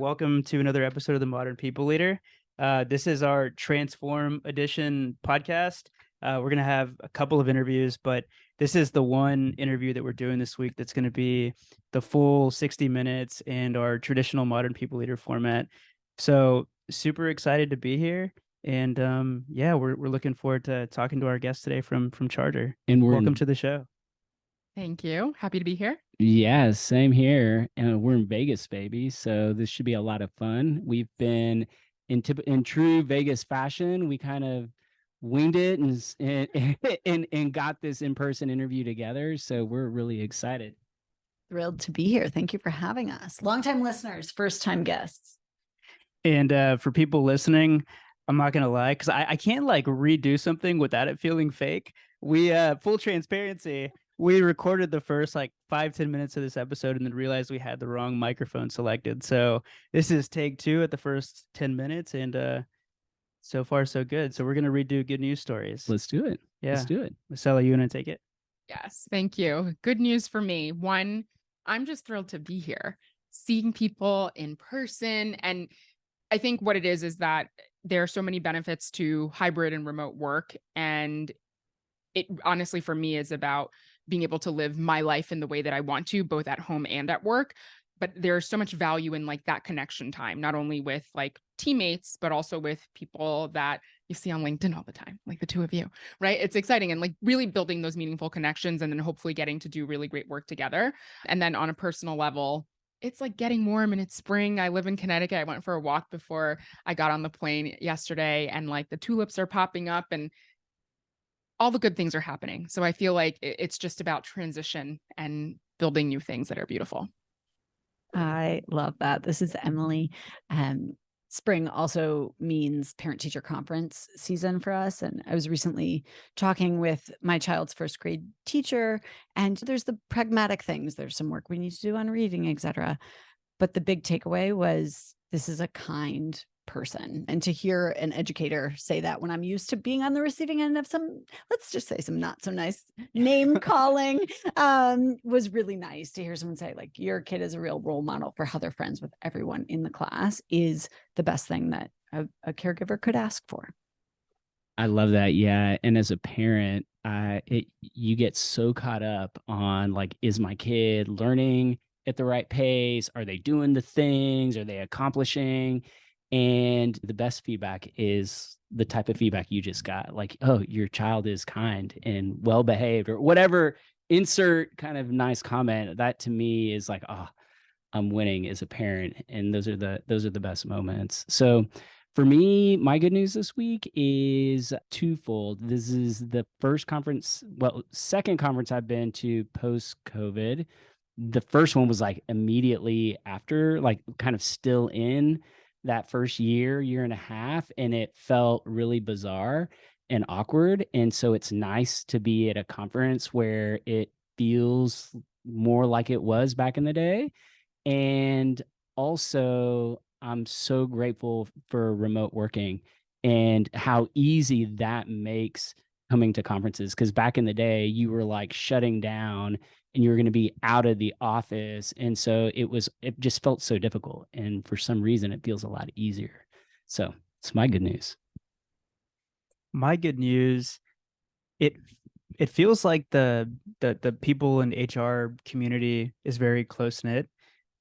Welcome to another episode of the Modern People Leader. This is our Transform Edition podcast. We're going to have a couple of interviews, but this is the one interview that we're doing this week that's going to be the full 60 minutes and our traditional Modern People Leader format. So super excited to be here. And we're looking forward to talking to our guest today from Charter. And welcome to the show. Thank you. Happy to be here. Yeah, same here. And we're in Vegas, baby. So this should be a lot of fun. We've been in true Vegas fashion. We kind of winged it and got this in-person interview together. So we're really excited. Thrilled to be here. Thank you for having us. Longtime listeners, first-time guests. And for people listening, I'm not going to lie, because I can't redo something without it feeling fake. We, full transparency, we recorded the first 5-10 minutes of this episode and then realized we had the wrong microphone selected. So this is take 2 at the first 10 minutes. And so far, so good. So we're going to redo good news stories. Let's do it. Yeah. Let's do it. Massella, you want to take it? Yes. Thank you. Good news for me. One, I'm just thrilled to be here, seeing people in person. And I think what it is that there are so many benefits to hybrid and remote work. And it honestly, for me, is about being able to live my life in the way that I want to, both at home and at work. But there's so much value in that connection time, not only with teammates, but also with people that you see on LinkedIn all the time, like the two of you, right? It's exciting and really building those meaningful connections and then hopefully getting to do really great work together. And then on a personal level, it's getting warm and it's spring. I live in Connecticut. I went for a walk before I got on the plane yesterday, and the tulips are popping up and all the good things are happening. So I feel like it's just about transition and building new things that are beautiful. I love that. This is Emily. Spring also means parent-teacher conference season for us. And I was recently talking with my child's first grade teacher, and there's the pragmatic things. There's some work we need to do on reading, etc. But the big takeaway was this is a kind person. And to hear an educator say that when I'm used to being on the receiving end of some, let's just say some not so nice name calling, was really nice to hear someone say your kid is a real role model for how they're friends with everyone in the class is the best thing that a caregiver could ask for. I love that. Yeah. And as a parent, you get so caught up on is my kid learning at the right pace? Are they doing the things? Are they accomplishing? And the best feedback is the type of feedback you just got, oh, your child is kind and well-behaved, or whatever, insert kind of nice comment. That to me is oh, I'm winning as a parent. And those are the best moments. So for me, my good news this week is twofold. This is the second conference I've been to post-COVID. The first one was immediately after, kind of still in that first year and a half, and it felt really bizarre and awkward. And so it's nice to be at a conference where it feels more like it was back in the day. And also, I'm so grateful for remote working and how easy that makes coming to conferences. Because back in the day, you were shutting down and you were going to be out of the office. And so it just felt so difficult. And for some reason, it feels a lot easier. So it's my good news. My good news, it feels like the people in HR community is very close-knit.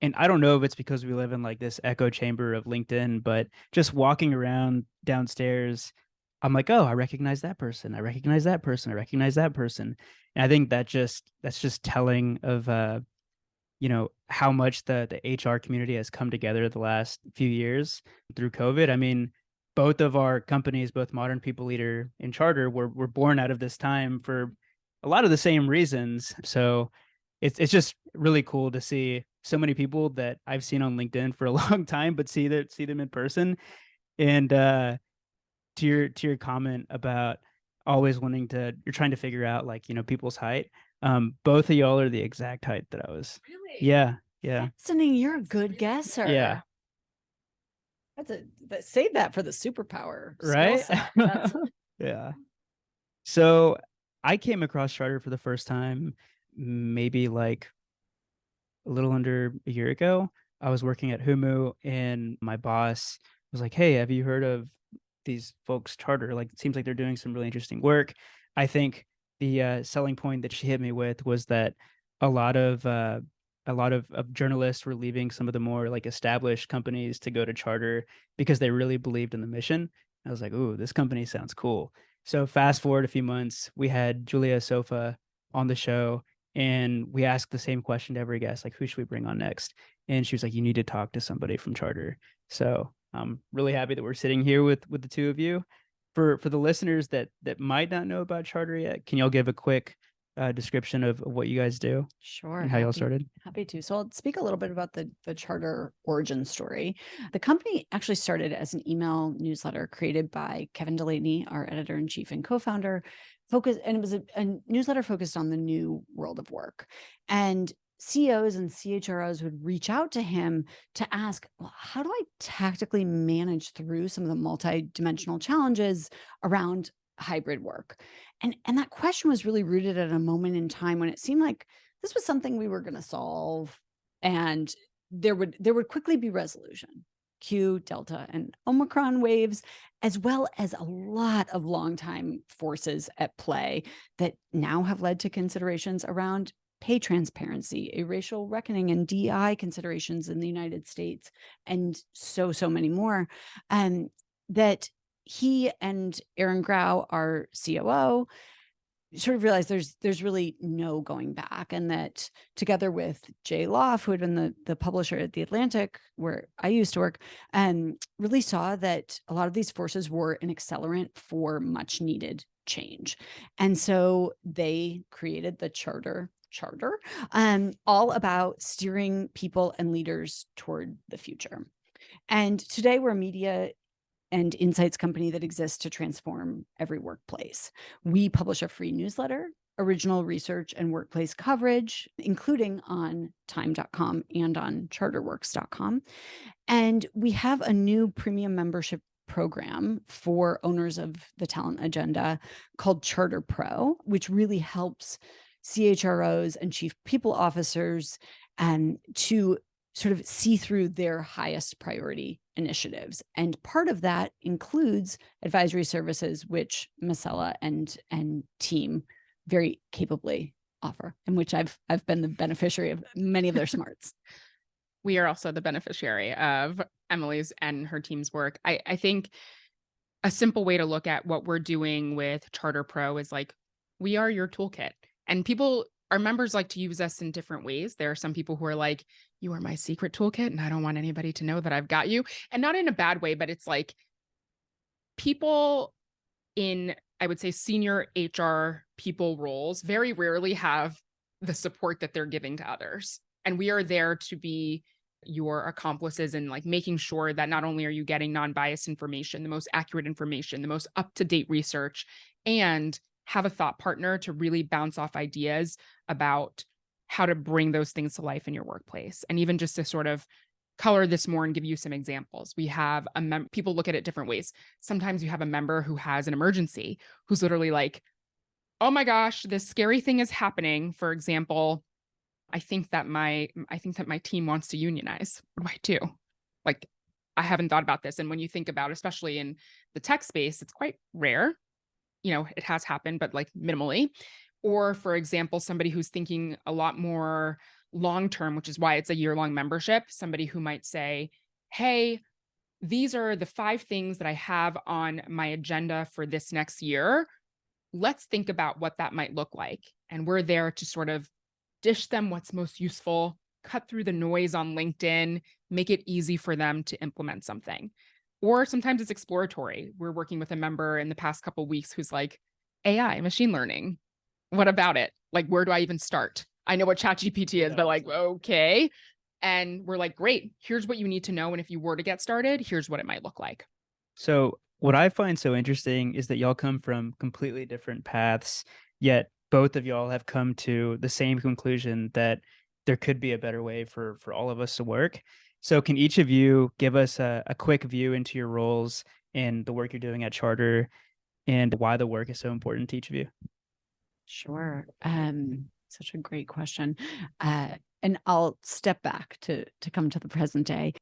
And I don't know if it's because we live in this echo chamber of LinkedIn, but just walking around downstairs, I'm oh, I recognize that person. I recognize that person. I recognize that person. And I think that's just telling of, how much the HR community has come together the last few years through COVID. I mean, both of our companies, both Modern People Leader and Charter, were born out of this time for a lot of the same reasons. So it's just really cool to see so many people that I've seen on LinkedIn for a long time, but see them in person. And to your comment about always you're trying to figure out people's height. Both of y'all are the exact height that I was. Really? Yeah. Fascinating. You're a good guesser. Yeah. Save that for the superpower, right? Yeah. So I came across Charter for the first time maybe a little under a year ago. I was working at Humu, and my boss was like, "Hey, have you heard of these folks charter? Like, it seems like they're doing some really interesting work." I think the selling point that she hit me with was that a lot of journalists were leaving some of the more like established companies to go to charter because they really believed in the mission. I was like, "Ooh, this company sounds cool." So fast forward a few months, we had Julia Sofa on the show, and we asked the same question to every guest, like, "Who should we bring on next?" And she was like, "You need to talk to somebody from charter." So I'm really happy that we're sitting here with the two of you. For the listeners that might not know about charter yet, can y'all give a quick description of what you guys do Sure. and how y'all started? Happy to. So I'll speak a little bit about the charter origin story. The company actually started as an email newsletter created by Kevin Delaney, our editor-in-chief and co-founder, and it was a newsletter focused on the new world of work. And CEOs and CHROs would reach out to him to ask, well, how do I tactically manage through some of the multidimensional challenges around hybrid work? And that question was really rooted at a moment in time when it seemed like this was something we were going to solve, and there would quickly be resolution. Q, Delta, and Omicron waves, as well as a lot of longtime forces at play that now have led to considerations around pay transparency, a racial reckoning, and DI considerations in the United States, and so many more. That he and Aaron Grau, our COO, sort of realized there's really no going back, and that together with Jay Loff, who had been the publisher at The Atlantic, where I used to work, really saw that a lot of these forces were an accelerant for much needed change. And so they created the charter, all about steering people and leaders toward the future. And today we're a media and insights company that exists to transform every workplace. We publish a free newsletter, original research and workplace coverage, including on time.com and on charterworks.com. And we have a new premium membership program for owners of the talent agenda called Charter Pro, which really helps CHROs and chief people officers to sort of see through their highest priority initiatives. And part of that includes advisory services, which Massella and team very capably offer, and which I've been the beneficiary of many of their smarts. We are also the beneficiary of Emily's and her team's work. I think a simple way to look at what we're doing with Charter Pro is like, we are your toolkit. And our members like to use us in different ways. There are some people who are like, you are my secret toolkit, and I don't want anybody to know that I've got you. And not in a bad way, but it's like people in, I would say, senior HR people roles very rarely have the support that they're giving to others. And we are there to be your accomplices in like making sure that not only are you getting non-biased information, the most accurate information, the most up-to-date research, and have a thought partner to really bounce off ideas about how to bring those things to life in your workplace. And even just to sort of color this more and give you some examples. We have people look at it different ways. Sometimes you have a member who has an emergency, who's literally like, oh my gosh, this scary thing is happening. For example, I think that my team wants to unionize. What do I do? Like, I haven't thought about this. And when you think about, especially in the tech space, it's quite rare. You know, it has happened, but like minimally. Or for example, somebody who's thinking a lot more long-term, which is why it's a year-long membership, somebody who might say, hey, these are the 5 things that I have on my agenda for this next year. Let's think about what that might look like. And we're there to sort of dish them what's most useful, cut through the noise on LinkedIn, make it easy for them to implement something. Or sometimes it's exploratory. We're working with a member in the past couple of weeks who's like, AI, machine learning. What about it? Like, where do I even start? I know what ChatGPT is, but like, okay. And we're like, great, here's what you need to know. And if you were to get started, here's what it might look like. So what I find so interesting is that y'all come from completely different paths, yet both of y'all have come to the same conclusion that there could be a better way for all of us to work. So can each of you give us a quick view into your roles and the work you're doing at Charter and why the work is so important to each of you? Sure. Such a great question. and I'll step back to come to the present day.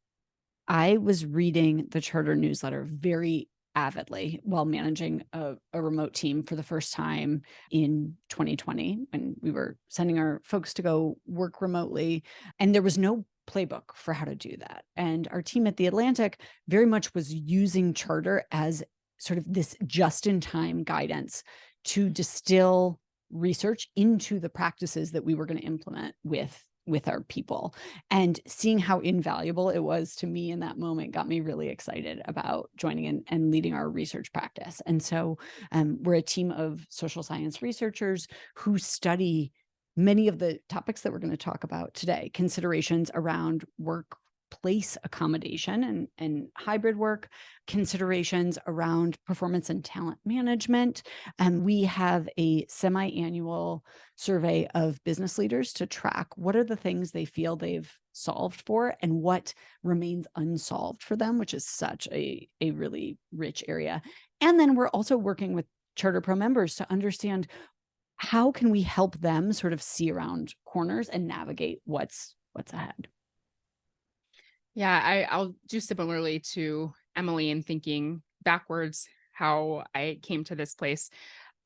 I was reading the charter newsletter very avidly while managing a remote team for the first time in 2020, when we were sending our folks to go work remotely. And there was no playbook for how to do that. And our team at the Atlantic very much was using charter as sort of this just-in-time guidance to distill research into the practices that we were going to implement with our people. And seeing how invaluable it was to me in that moment got me really excited about joining and leading our research practice. And so we're a team of social science researchers who study many of the topics that we're going to talk about today: considerations around workplace accommodation and hybrid work, considerations around performance and talent management. And we have a semi-annual survey of business leaders to track what are the things they feel they've solved for and what remains unsolved for them, which is such a really rich area. And then we're also working with Charter Pro members to understand how can we help them sort of see around corners and navigate what's ahead. Yeah, I'll do similarly to Emily in thinking backwards how I came to this place.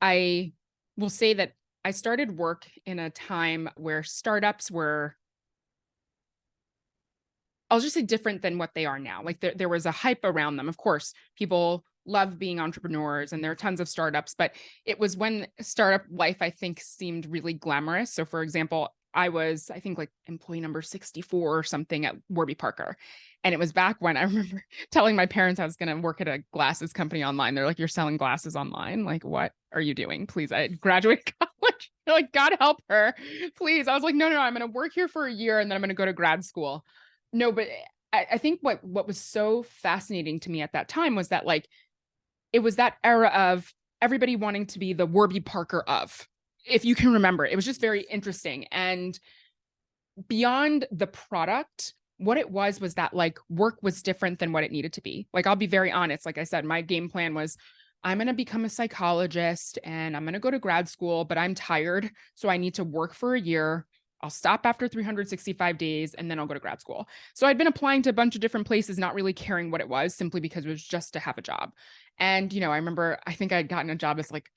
I will say that I started work in a time where startups were, I'll just say, different than what they are now. Like there was a hype around them. Of course, people love being entrepreneurs and there are tons of startups, but it was when startup life, I think, seemed really glamorous. So for example, I was, I think, like employee number 64 or something at Warby Parker. And it was back when I remember telling my parents I was going to work at a glasses company online. They're like, "You're selling glasses online? Like, what are you doing? Please." I graduated college. They're like, "God help her, please." I was like, no, I'm going to work here for a year and then I'm going to go to grad school. No, but I think what was so fascinating to me at that time was that, like, it was that era of everybody wanting to be the Warby Parker of, if you can remember. It was just very interesting. And beyond the product, what it was that, like, work was different than what it needed to be. Like, I'll be very honest. Like I said, my game plan was, I'm going to become a psychologist and I'm going to go to grad school, but I'm tired. So I need to work for a year. I'll stop after 365 days and then I'll go to grad school. So I'd been applying to a bunch of different places, not really caring what it was, simply because it was just to have a job. And, I remember, I think I'd gotten a job as, like,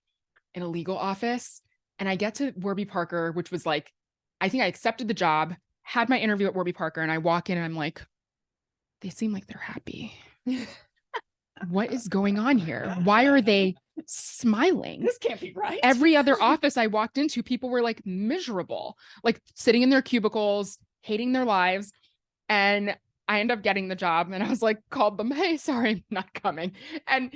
in a legal office, and I get to Warby Parker, which was like, I think I accepted the job, had my interview at Warby Parker, and I walk in and I'm like, they seem like they're happy. What is going on here? Why are they smiling? This can't be right. Every other office I walked into, people were, like, miserable, like sitting in their cubicles, hating their lives. And I ended up getting the job and I was like, called them, "Hey, sorry, I'm not coming." And,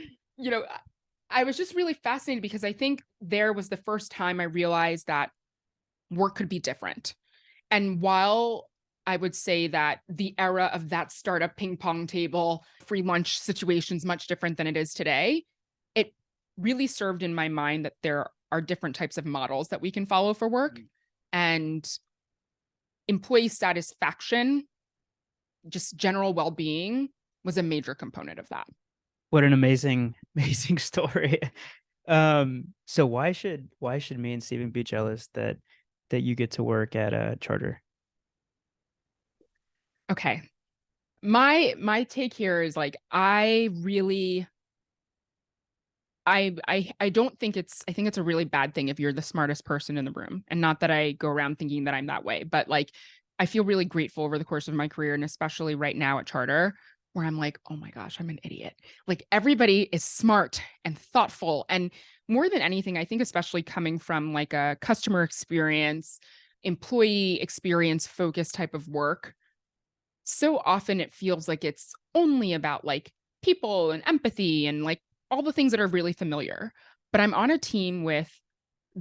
I was just really fascinated because I think there was the first time I realized that work could be different. And while I would say that the era of that startup ping pong table, free lunch situation is much different than it is today, it really served in my mind that there are different types of models that we can follow for work. And employee satisfaction, just general well-being, was a major component of that. What an amazing story. So why should me and Stephen be jealous that you get to work at a Charter? Okay. My take here is, like, I don't think I think it's a really bad thing if you're the smartest person in the room. And not that I go around thinking that I'm that way, but, like, I feel really grateful over the course of my career, and especially right now at Charter, where I'm like, oh my gosh, I'm an idiot. Like, everybody is smart and thoughtful. And more than anything, I think, especially coming from, like, a customer experience, employee experience focused type of work, so often it feels like it's only about, like, people and empathy and, like, all the things that are really familiar. But I'm on a team with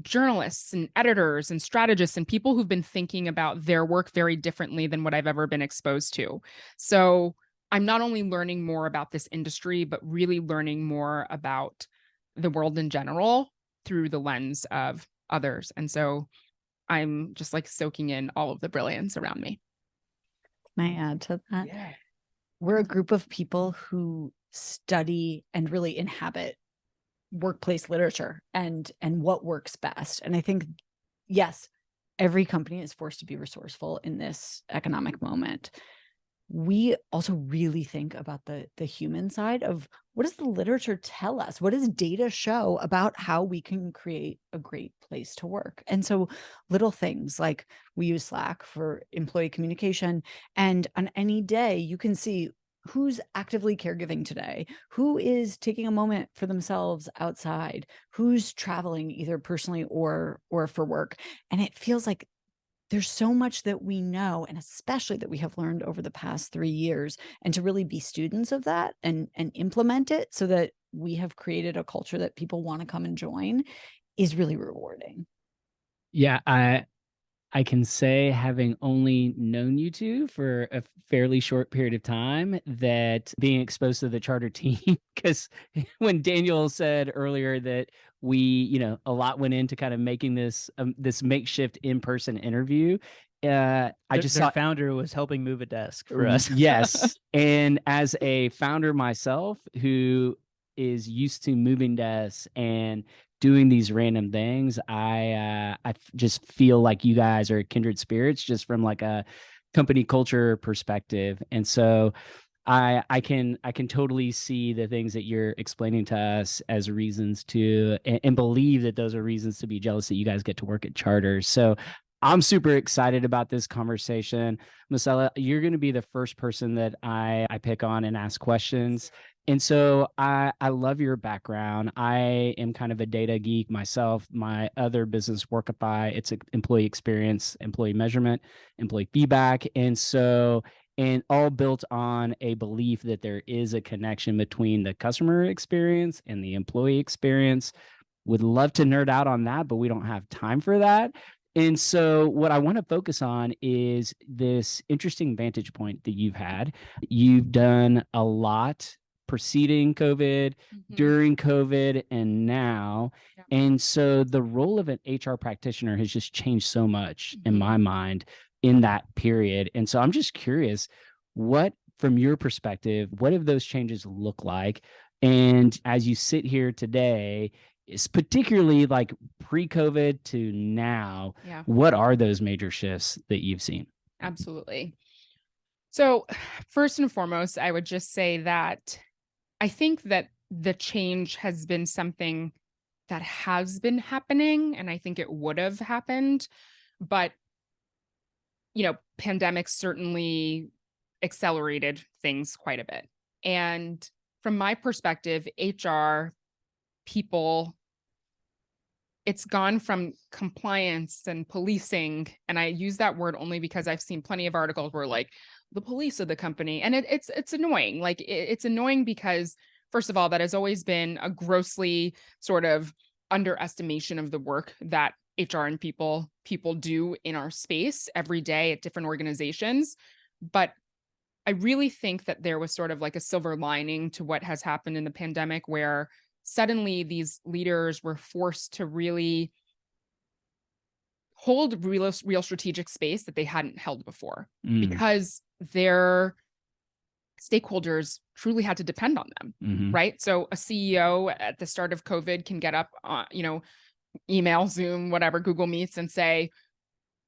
journalists and editors and strategists and people who've been thinking about their work very differently than what I've ever been exposed to. So I'm not only learning more about this industry, but really learning more about the world in general through the lens of others. And so I'm just, like, soaking in all of the brilliance around me. Can I add to that? Yeah. We're a group of people who study and really inhabit workplace literature and what works best. And I think, yes, every company is forced to be resourceful in this economic moment. We also really think about the human side of what does the literature tell us? What does data show about how we can create a great place to work? And so little things like we use Slack for employee communication, and on any day you can see who's actively caregiving today, who is taking a moment for themselves outside, who's traveling either personally or for work. And it feels like there's so much that we know, and especially that we have learned over the past 3 years, and to really be students of that and implement it so that we have created a culture that people want to come and join is really rewarding. Yeah, I can say, having only known you two for a fairly short period of time, that being exposed to the charter team, because when Daniel said earlier that a lot went into kind of making this this makeshift in-person interview, I just Their saw. founder was helping move a desk for us. Yes. And as a founder myself who is used to moving desks and doing these random things, I just feel like you guys are kindred spirits just from like a company culture perspective. And so I can totally see the things that you're explaining to us as reasons to, and believe that those are reasons to be jealous that you guys get to work at Charter. So I'm super excited about this conversation. Massella, you're going to be the first person that I pick on and ask questions. And so I love your background. I am kind of a data geek myself. My other business, Workify, it's an employee experience, employee measurement, employee feedback. And all built on a belief that there is a connection between the customer experience and the employee experience. Would love to nerd out on that, but we don't have time for that. And so what I want to focus on is this interesting vantage point that you've had. You've done a lot preceding COVID, during COVID, and now. Yep. And so the role of an HR practitioner has just changed so much in my mind in that period. And so I'm just curious, what, from your perspective, what have those changes look like? And as you sit here today, is particularly like pre-COVID to now, Yeah. what are those major shifts that you've seen? Absolutely. So first and foremost, I would just say that I think that the change has been something that has been happening, and I think it would have happened, but pandemic certainly accelerated things quite a bit. And from my perspective, HR people, it's gone from compliance and policing. And I use that word only because I've seen plenty of articles where like the police of the company, and it's annoying. Like it's annoying because, first of all, that has always been a grossly sort of underestimation of the work that HR and people do in our space every day at different organizations. But I really think that there was sort of like a silver lining to what has happened in the pandemic, where suddenly these leaders were forced to really hold real strategic space that they hadn't held before, because their stakeholders truly had to depend on them, right? So a CEO at the start of COVID can get up, email, Zoom, whatever, Google Meets, and say,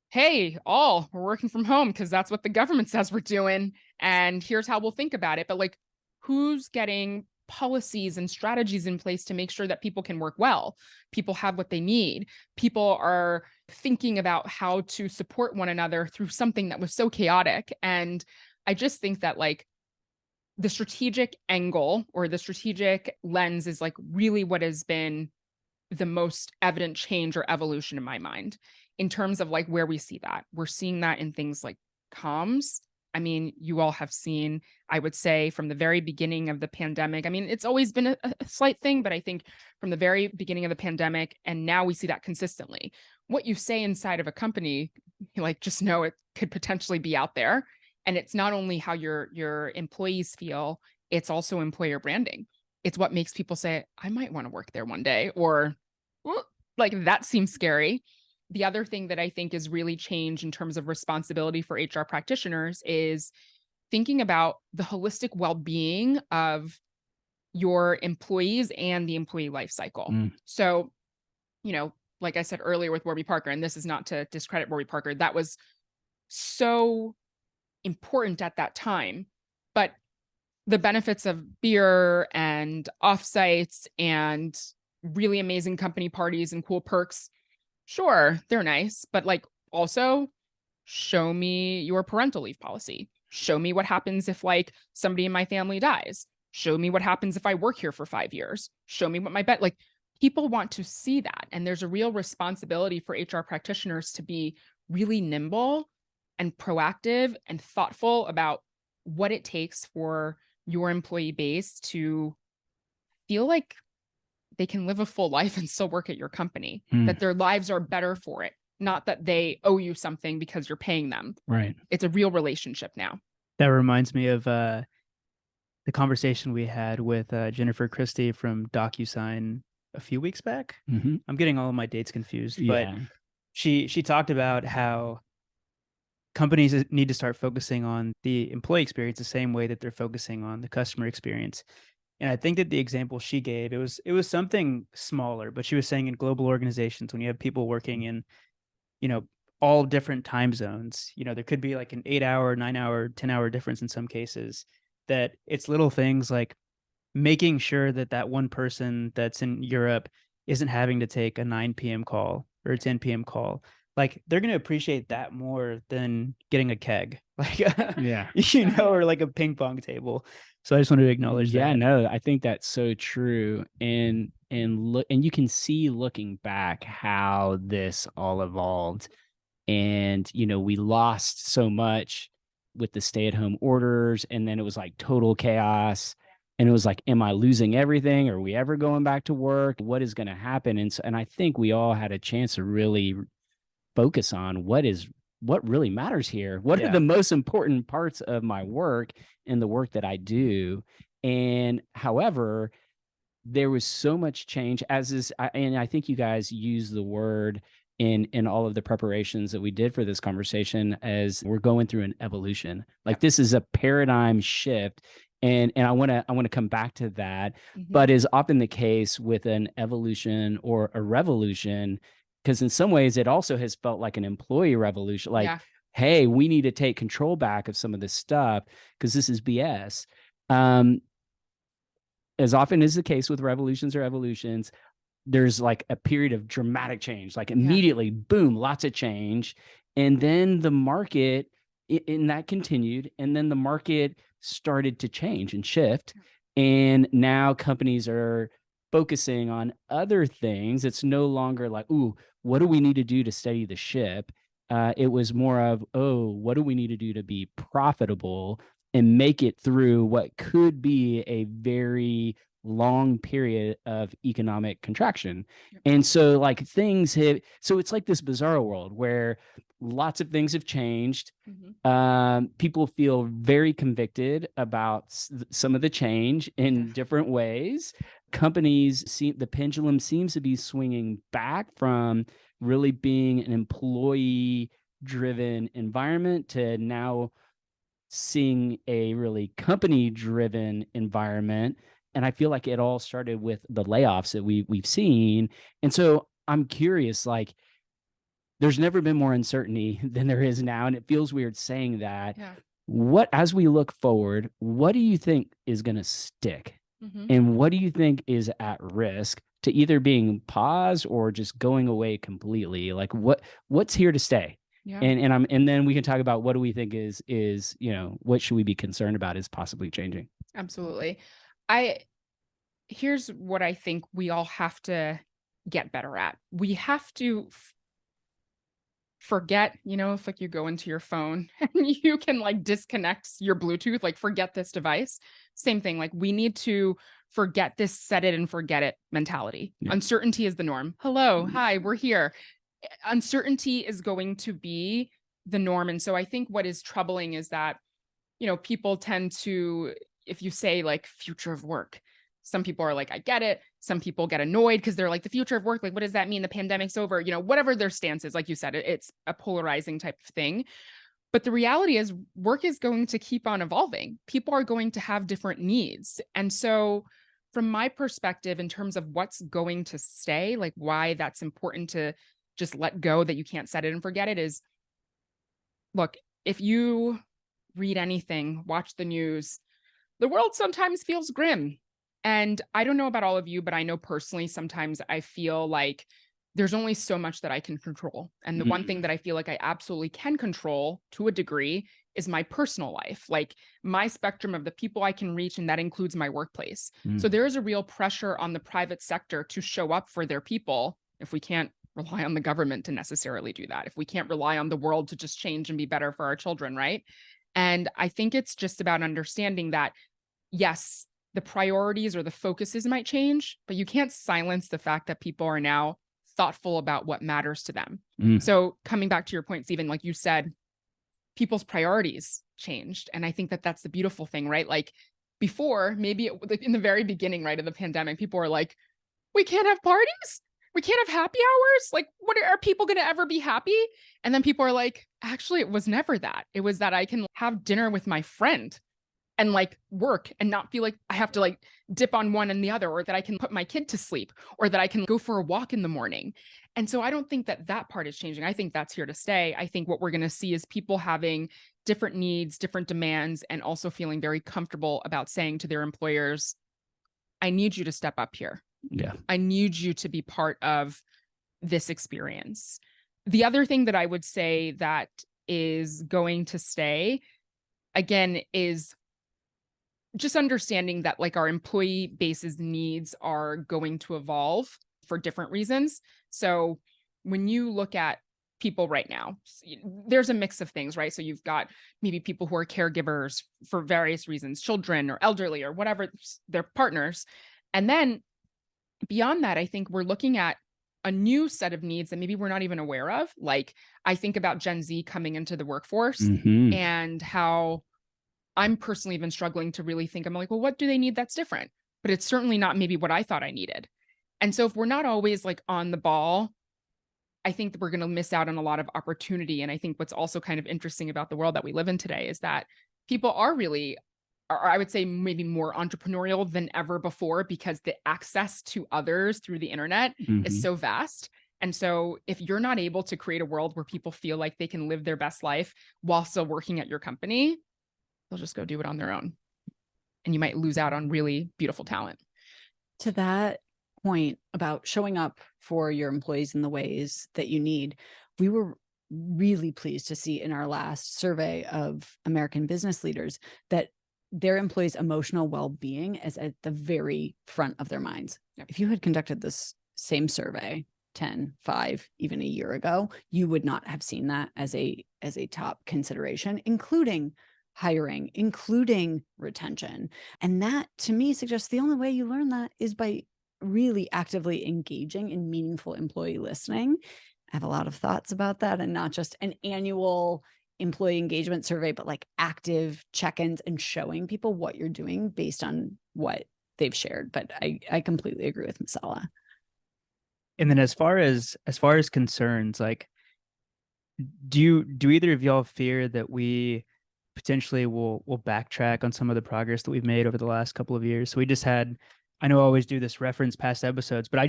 hey, we're working from home because that's what the government says we're doing, and here's how we'll think about it. But like, who's getting policies and strategies in place to make sure that people can work well, people have what they need, people are thinking about how to support one another through something that was so chaotic? And I just think that like the strategic angle or the strategic lens is like really what has been the most evident change or evolution in my mind in terms of like where we see that. We're seeing that in things like comms. I mean, you all have seen, I would say, from the very beginning of the pandemic. I mean, it's always been a slight thing, but I think from the very beginning of the pandemic, and now we see that consistently. What you say inside of a company, like, just know it could potentially be out there. And it's not only how your employees feel, it's also employer branding. It's what makes people say, I might want to work there one day, or like, that seems scary. The other thing that I think is really changed in terms of responsibility for HR practitioners is thinking about the holistic well-being of your employees and the employee life cycle. So, like I said earlier with Warby Parker, and this is not to discredit Warby Parker, that was so important at that time. But the benefits of beer and offsites and really amazing company parties and cool perks, sure, they're nice, but like also show me your parental leave policy. Show me what happens if like somebody in my family dies. Show me what happens if I work here for 5 years. Show me what my like people want to see that. And there's a real responsibility for HR practitioners to be really nimble and proactive and thoughtful about what it takes for your employee base to feel like they can live a full life and still work at your company, that their lives are better for it, not that they owe you something because you're paying them. Right. It's a real relationship now. That reminds me of the conversation we had with Jennifer Christie from DocuSign a few weeks back. Mm-hmm. I'm getting all of my dates confused, but Yeah. she talked about how companies need to start focusing on the employee experience the same way that they're focusing on the customer experience. And I think that the example she gave, it was something smaller, but she was saying in global organizations, when you have people working in, all different time zones, there could be like an 8-hour, 9-hour, 10-hour difference in some cases, that it's little things like making sure that one person that's in Europe isn't having to take a 9 p.m. call or a 10 p.m. call. Like they're going to appreciate that more than getting a keg, like, Yeah. or like a ping pong table. So I just wanted to acknowledge that. Yeah, no, I think that's so true. And you can see looking back how this all evolved. And, we lost so much with the stay-at-home orders, and then it was like total chaos. And it was like, am I losing everything? Are we ever going back to work? What is going to happen? And I think we all had a chance to really focus on what really matters here. What are the most important parts of my work and the work that I do? And however, there was so much change and I think you guys use the word in all of the preparations that we did for this conversation as we're going through an evolution. Like this is a paradigm shift. And I want to come back to that, but is often the case with an evolution or a revolution, because in some ways it also has felt like an employee revolution. Like, hey, we need to take control back of some of this stuff because this is BS. As often is the case with revolutions or evolutions, there's like a period of dramatic change, like immediately, boom, lots of change. And then the market, and that continued. And then the market started to change and shift. And now companies are focusing on other things. It's no longer like, ooh, what do we need to do to steady the ship? It was more of, oh, what do we need to do to be profitable and make it through what could be a very long period of economic contraction. And so like so it's like this bizarre world where lots of things have changed. People feel very convicted about some of the change in different ways. Companies the pendulum seems to be swinging back from really being an employee driven environment to now seeing a really company driven environment. And I feel like it all started with the layoffs that we've seen. And so I'm curious, like, there's never been more uncertainty than there is now. And it feels weird saying that. As we look forward, what do you think is going to stick? And what do you think is at risk to either being paused or just going away completely? Like what's here to stay? And then we can talk about what do we think is what should we be concerned about is possibly changing? Absolutely. Here's what I think we all have to get better at. We have to forget, if like you go into your phone and you can like disconnect your Bluetooth, like forget this device. Same thing. Like we need to forget this set it and forget it mentality. Uncertainty is the norm. Hello. Hi, we're here. Uncertainty is going to be the norm. And so I think what is troubling is that, people tend to, if you say like future of work, some people are like, I get it. Some people get annoyed because they're like, the future of work, like, what does that mean? The pandemic's over, whatever their stance is, like you said, it's a polarizing type of thing. But the reality is work is going to keep on evolving. People are going to have different needs. And so from my perspective, in terms of what's going to stay, like why that's important to just let go, that you can't set it and forget it, is, look, if you read anything, watch the news, the world sometimes feels grim. And I don't know about all of you, but I know personally, sometimes I feel like there's only so much that I can control. And the one thing that I feel like I absolutely can control to a degree is my personal life, like my spectrum of the people I can reach. And that includes my workplace. So there is a real pressure on the private sector to show up for their people if we can't rely on the government to necessarily do that, if we can't rely on the world to just change and be better for our children, right? And I think it's just about understanding that, yes, the priorities or the focuses might change, but you can't silence the fact that people are now thoughtful about what matters to them. So coming back to your point, Stephen, like you said, people's priorities changed. And I think that that's the beautiful thing, right? Like before, maybe like in the very beginning, right, of the pandemic, people were like, we can't have parties? We can't have happy hours? Like, what are people going to ever be happy? And then people are like, actually, it was never that. It was that I can have dinner with my friend and like work and not feel like I have to like dip on one and the other, or that I can put my kid to sleep, or that I can go for a walk in the morning. And so I don't think that that part is changing. I think that's here to stay. I think what we're going to see is people having different needs, different demands, and also feeling very comfortable about saying to their employers, I need you to step up here. Yeah. I need you to be part of this experience. The other thing that I would say that is going to stay, again, is just understanding that like our employee base's needs are going to evolve for different reasons. So when you look at people right now, there's a mix of things, right? So you've got maybe people who are caregivers for various reasons, children or elderly or whatever, their partners. And then beyond that, I think we're looking at a new set of needs that maybe we're not even aware of. Like I think about Gen Z coming into the workforce and how I'm personally been struggling to really think, I'm like, well, what do they need that's different? But it's certainly not maybe what I thought I needed. And so if we're not always like on the ball, I think that we're going to miss out on a lot of opportunity. And I think what's also kind of interesting about the world that we live in today is that people are really, or I would say maybe more entrepreneurial than ever before, because the access to others through the internet is so vast. And so if you're not able to create a world where people feel like they can live their best life while still working at your company, they'll just go do it on their own. And you might lose out on really beautiful talent. To that point about showing up for your employees in the ways that you need, we were really pleased to see in our last survey of American business leaders that their employees' emotional well-being is at the very front of their minds. Yep. If you had conducted this same survey 10, 5, even a year ago, you would not have seen that as a top consideration, including hiring, including retention. And that to me suggests the only way you learn that is by really actively engaging in meaningful employee listening. I have a lot of thoughts about that, and not just an annual employee engagement survey, but like active check-ins and showing people what you're doing based on what they've shared. But I completely agree with Massella. And then as far as concerns, like, do either of y'all fear that we potentially will backtrack on some of the progress that we've made over the last couple of years? So we just had, I know I always do this reference past episodes, but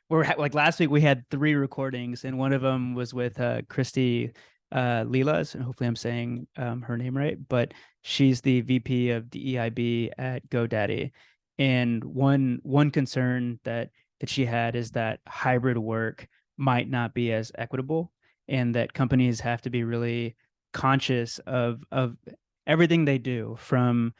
we're like last week we had 3 recordings, and one of them was with Christy Lilas, and hopefully I'm saying her name right, but she's the VP of DEIB at GoDaddy. And one concern that she had is that hybrid work might not be as equitable, and that companies have to be really conscious of everything they do from,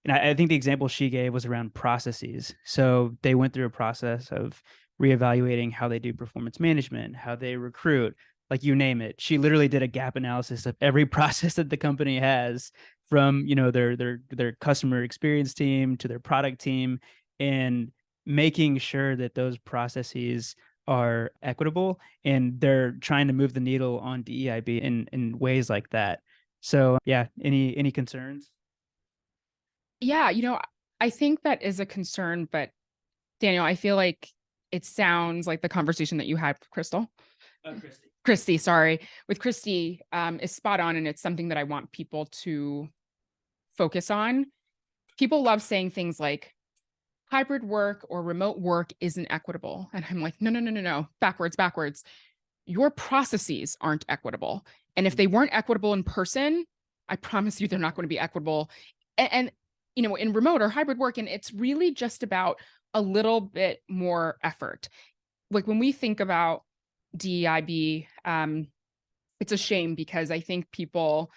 and I think the example she gave was around processes. So they went through a process of reevaluating how they do performance management, how they recruit, like you name it. She literally did a gap analysis of every process that the company has, from, their customer experience team to their product team, and making sure that those processes are equitable, and they're trying to move the needle on DEIB in ways like that. So yeah, any concerns? Yeah, I think that is a concern, but Daniel, I feel like it sounds like the conversation that you had with Christy, sorry, with Christy is spot on. And it's something that I want people to focus on. People love saying things like, hybrid work or remote work isn't equitable. And I'm like, no, backwards. Your processes aren't equitable. And if they weren't equitable in person, I promise you they're not going to be equitable. And in remote or hybrid work, and it's really just about a little bit more effort. Like when we think about DEIB, it's a shame because I think people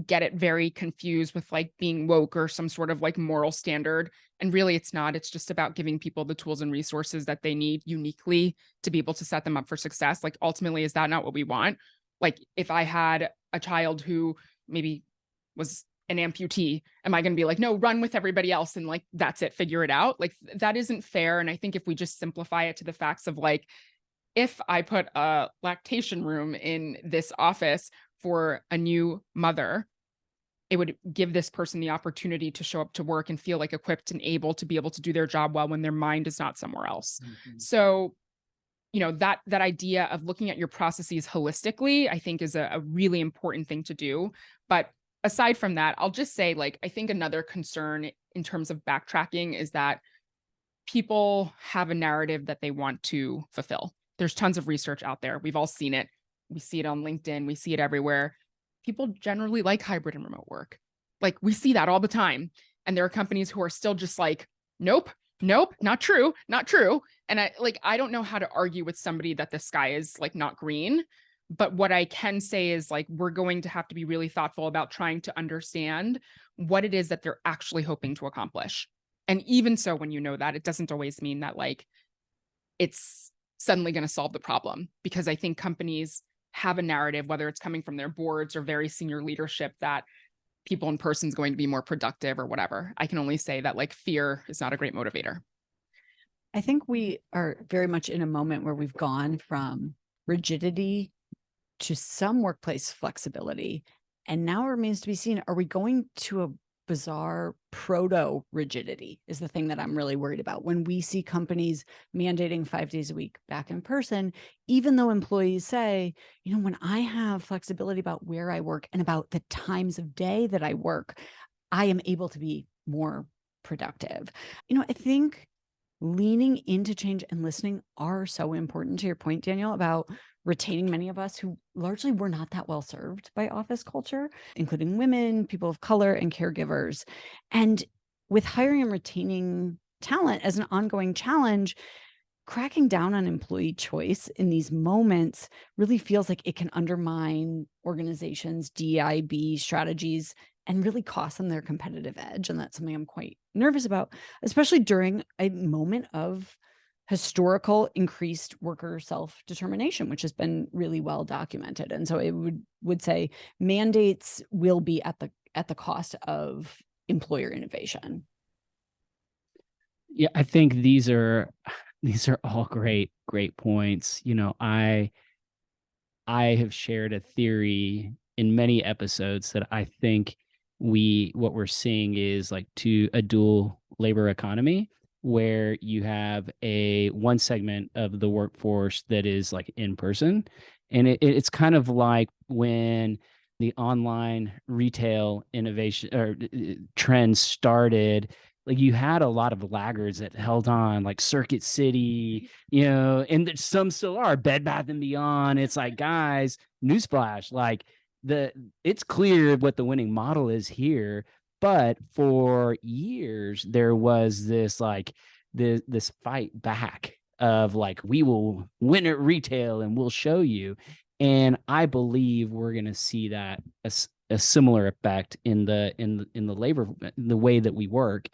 get it very confused with like being woke or some sort of like moral standard. And really it's not. It's just about giving people the tools and resources that they need uniquely to be able to set them up for success. Like ultimately, is that not what we want? Like if I had a child who maybe was an amputee, am I going to be like, no, run with everybody else and like, that's it, figure it out? Like that isn't fair. And I think if we just simplify it to the facts of like, if I put a lactation room in this office for a new mother, it would give this person the opportunity to show up to work and feel like equipped and able to be able to do their job well when their mind is not somewhere else. Mm-hmm. So, that idea of looking at your processes holistically, I think is a really important thing to do. But aside from that, I'll just say, like, I think another concern in terms of backtracking is that people have a narrative that they want to fulfill. There's tons of research out there. We've all seen it. We see it on LinkedIn. We see it everywhere. People generally like hybrid and remote work. Like we see that all the time. And there are companies who are still just like, nope, not true. And I don't know how to argue with somebody that the sky is like not green. But what I can say is like, we're going to have to be really thoughtful about trying to understand what it is that they're actually hoping to accomplish. And even so, when you know that, it doesn't always mean that like it's suddenly going to solve the problem, because I think companies have a narrative, whether it's coming from their boards or very senior leadership, that people in person is going to be more productive or whatever. I can only say that like fear is not a great motivator. I think we are very much in a moment where we've gone from rigidity to some workplace flexibility. And now it remains to be seen, are we going to a bizarre proto rigidity is the thing that I'm really worried about. When we see companies mandating 5 days a week back in person, even though employees say, when I have flexibility about where I work and about the times of day that I work, I am able to be more productive. I think leaning into change and listening are so important, to your point, Daniel, about retaining many of us who largely were not that well served by office culture, including women, people of color, and caregivers. And with hiring and retaining talent as an ongoing challenge, cracking down on employee choice in these moments really feels like it can undermine organizations' DEIB strategies and really cost them their competitive edge. And that's something I'm quite nervous about, especially during a moment of historical increased worker self-determination, which has been really well documented. And so it would say mandates will be at the cost of employer innovation. Yeah, I think these are all great points. I have shared a theory in many episodes that I think what we're seeing is like a dual labor economy, where you have one segment of the workforce that is like in person. And it's kind of like when the online retail innovation or trends started, like you had a lot of laggards that held on, like Circuit City, and some still are, Bed Bath & Beyond. It's like, guys, newsflash, like it's clear what the winning model is here. But for years, there was this like this fight back of like, we will win at retail and we'll show you. And I believe we're going to see that a similar effect in the labor, the way that we work.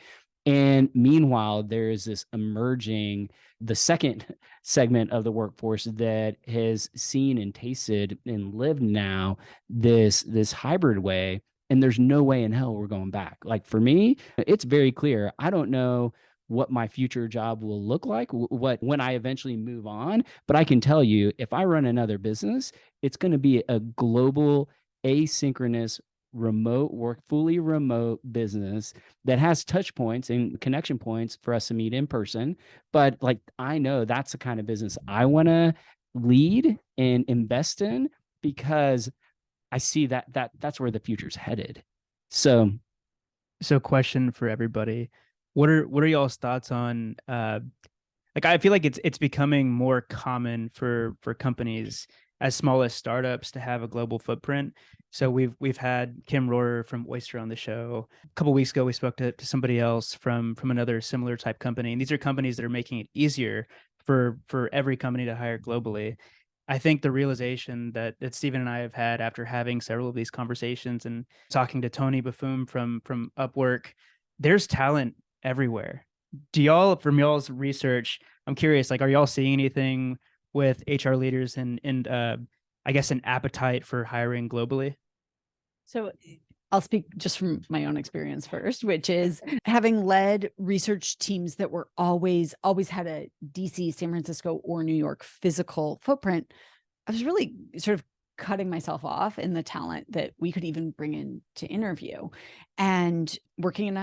And meanwhile, there is this emerging, the second segment of the workforce that has seen and tasted and lived now this hybrid way. And there's no way in hell we're going back. Like for me, it's very clear. I don't know what my future job will look like, when I eventually move on. But I can tell you, if I run another business, it's going to be a global, asynchronous, remote work, fully remote business that has touch points and connection points for us to meet in person. But like, I know that's the kind of business I want to lead and invest in, because I see that's where the future's headed. So question for everybody. what are y'all's thoughts on like I feel like it's becoming more common for companies as small as startups to have a global footprint. So we've had Kim Rohrer from Oyster on the show. A couple of weeks ago, we spoke to somebody else from another similar type company, and these are companies that are making it easier for every company to hire globally. I think the realization that Stephen and I have had after having several of these conversations and talking to Tony Buffoon from Upwork, there's talent everywhere. Do y'all, from y'all's research, I'm curious, like, are y'all seeing anything with HR leaders and I guess an appetite for hiring globally? So I'll speak just from my own experience first, which is having led research teams that were always had a DC, San Francisco, or New York physical footprint. I was really sort of cutting myself off in the talent that we could even bring in to interview. And working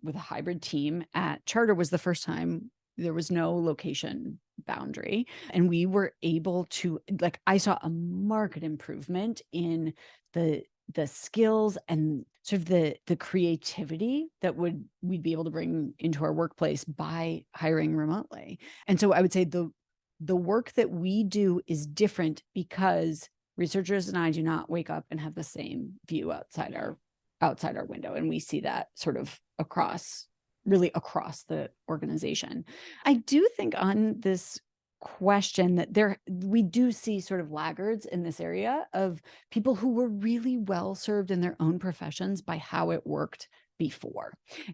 with a hybrid team at Charter was the first time there was no location boundary. And we were able to, like, I saw a marked improvement in the skills and sort of the creativity that we'd be able to bring into our workplace by hiring remotely. And so I would say the work that we do is different because researchers and I do not wake up and have the same view outside our window. And we see that sort of across the organization. I do think on this question that we do see sort of laggards in this area of people who were really well served in their own professions by how it worked before.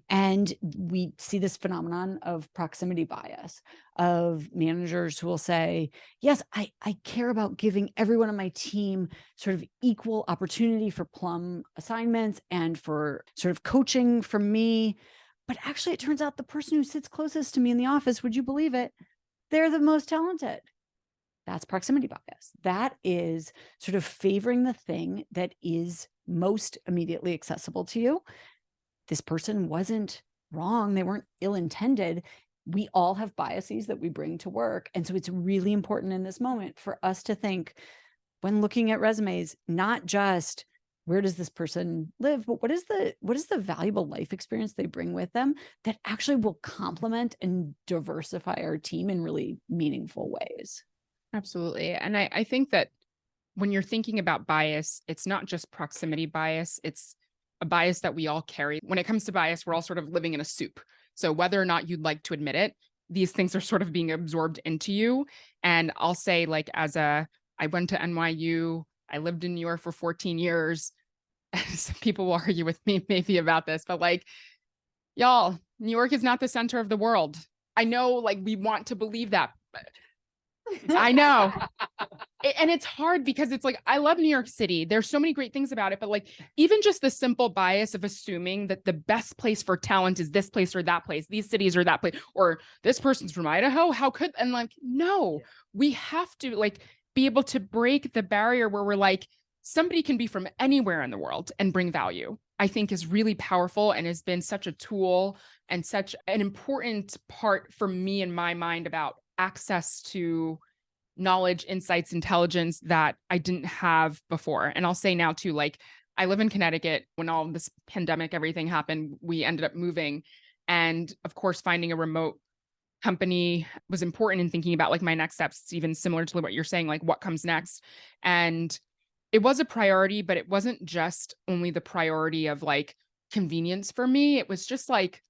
And we see this phenomenon of proximity bias, of managers who will say, yes, I care about giving everyone on my team sort of equal opportunity for plum assignments and for sort of coaching from me. But actually, it turns out the person who sits closest to me in the office, would you believe it? They're the most talented. That's proximity bias. That is sort of favoring the thing that is most immediately accessible to you. This person wasn't wrong. They weren't ill-intended. We all have biases that we bring to work. And so it's really important in this moment for us to think, when looking at resumes, not just where does this person live, but what is the valuable life experience they bring with them that actually will complement and diversify our team in really meaningful ways. Absolutely. And I think that when you're thinking about bias, it's not just proximity bias, it's a bias that we all carry. When it comes to bias, we're all sort of living in a soup. So whether or not you'd like to admit it, these things are sort of being absorbed into you. And I'll say, like, I went to NYU, I lived in New York for 14 years. Some people will argue with me maybe about this, but like, y'all, New York is not the center of the world. I know, like, we want to believe that, but I know. And it's hard because it's like, I love New York City. There's so many great things about it, but like, even just the simple bias of assuming that the best place for talent is this place or that place, these cities or that place, or this person's from Idaho, and like, no, we have to like be able to break the barrier where we're like, somebody can be from anywhere in the world and bring value, I think is really powerful and has been such a tool and such an important part for me in my mind about access to knowledge, insights, intelligence that I didn't have before. And I'll say now too, like, I live in Connecticut. When all this pandemic, everything happened, we ended up moving. And of course, finding a remote company was important in thinking about like my next steps, even similar to what you're saying, like what comes next. And it was a priority, but it wasn't just only the priority of like convenience for me. It was just like,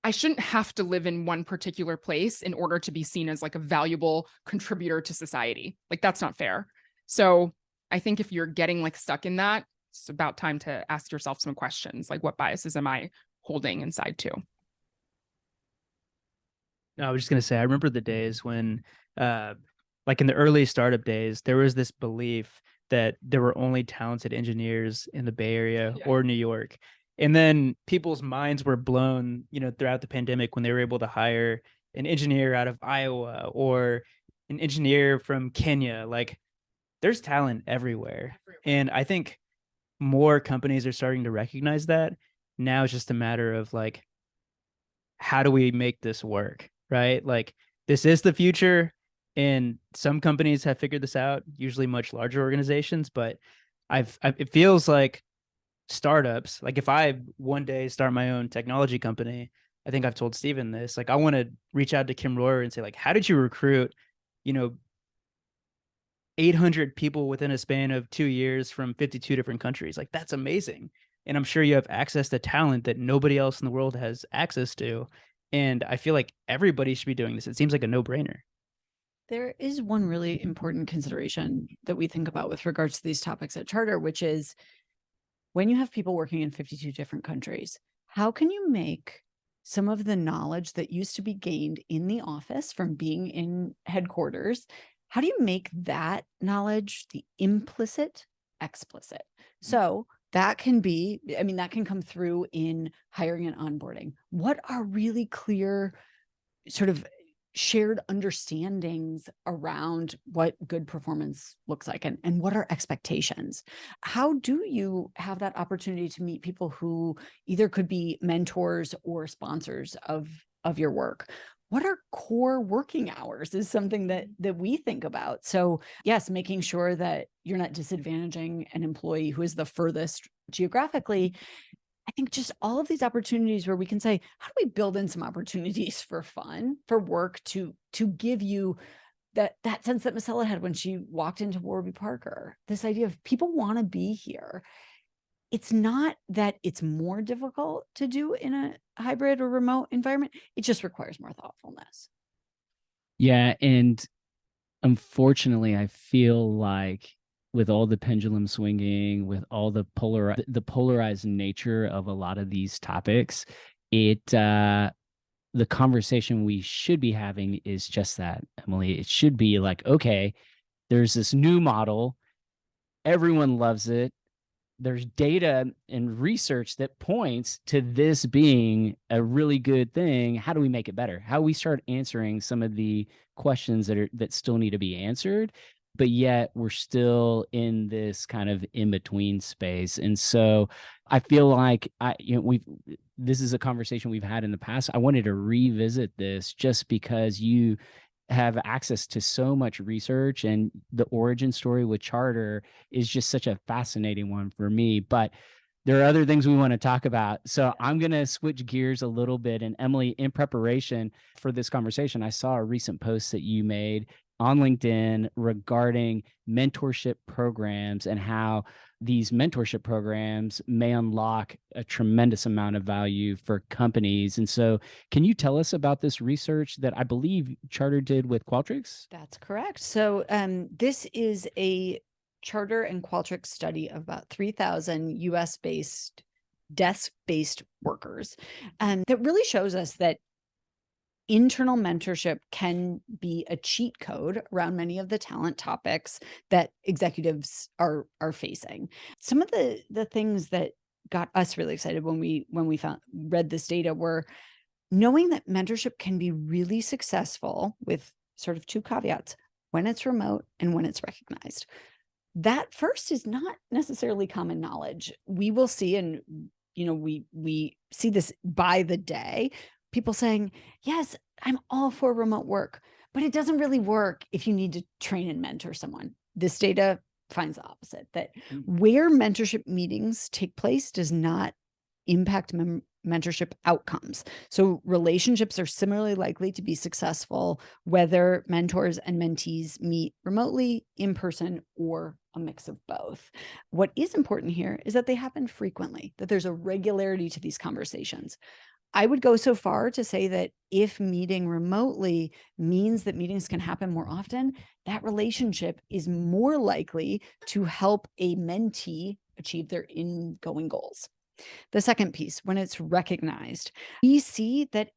I shouldn't have to live in one particular place in order to be seen as like a valuable contributor to society. Like, that's not fair. So I think if you're getting like stuck in that, it's about time to ask yourself some questions. Like, what biases am I holding inside too? No, I was just going to say, I remember the days when, like in the early startup days, there was this belief that there were only talented engineers in the Bay Area or New York. And then people's minds were blown, throughout the pandemic when they were able to hire an engineer out of Iowa or an engineer from Kenya. Like, there's talent everywhere. And I think more companies are starting to recognize that. Now it's just a matter of like, how do we make this work? Right? Like, this is the future. And some companies have figured this out, usually much larger organizations, but it feels like startups, like if I one day start my own technology company, I think I've told Steven this, like, I want to reach out to Kim Royer and say, like, how did you recruit, 800 people within a span of 2 years from 52 different countries? Like, that's amazing. And I'm sure you have access to talent that nobody else in the world has access to. And I feel like everybody should be doing this. It seems like a no-brainer. There is one really important consideration that we think about with regards to these topics at Charter, which is when you have people working in 52 different countries, how can you make some of the knowledge that used to be gained in the office from being in headquarters, how do you make that knowledge the implicit explicit? So that can be, I mean, that can come through in hiring and onboarding. What are really clear sort of shared understandings around what good performance looks like, and what are expectations? How do you have that opportunity to meet people who either could be mentors or sponsors of your work? What are core working hours is something that we think about. So yes, making sure that you're not disadvantaging an employee who is the furthest geographically. I think just all of these opportunities where we can say, how do we build in some opportunities for fun, for work, to give you that sense that Massella had when she walked into Warby Parker, this idea of people want to be here. It's not that it's more difficult to do in a hybrid or remote environment. It just requires more thoughtfulness. Yeah. And unfortunately, I feel like with all the pendulum swinging, with all the polarized nature of a lot of these topics, the conversation we should be having is just that, Emily. It should be like, okay, there's this new model. Everyone loves it. There's data and research that points to this being a really good thing. How do we make it better? How do we start answering some of the questions that still need to be answered, but yet we're still in this kind of in-between space? And so I feel like this is a conversation we've had in the past. I wanted to revisit this just because you have access to so much research, and the origin story with Charter is just such a fascinating one for me. But there are other things we want to talk about. So I'm going to switch gears a little bit. And Emily, in preparation for this conversation, I saw a recent post that you made on LinkedIn regarding mentorship programs and how these mentorship programs may unlock a tremendous amount of value for companies. And so can you tell us about this research that I believe Charter did with Qualtrics? That's correct. So this is a Charter and Qualtrics study of about 3,000 US-based, desk-based workers that really shows us that internal mentorship can be a cheat code around many of the talent topics that executives are facing. Some of the things that got us really excited when we read this data were knowing that mentorship can be really successful with sort of two caveats: when it's remote and when it's recognized. That first is not necessarily common knowledge. We will see, and we see this by the day, people saying, yes, I'm all for remote work, but it doesn't really work if you need to train and mentor someone. This data finds the opposite, that where mentorship meetings take place does not impact mentorship outcomes. So relationships are similarly likely to be successful whether mentors and mentees meet remotely, in person, or a mix of both. What is important here is that they happen frequently, that there's a regularity to these conversations. I would go so far to say that if meeting remotely means that meetings can happen more often, that relationship is more likely to help a mentee achieve their ingoing goals. The second piece, when it's recognized, we see that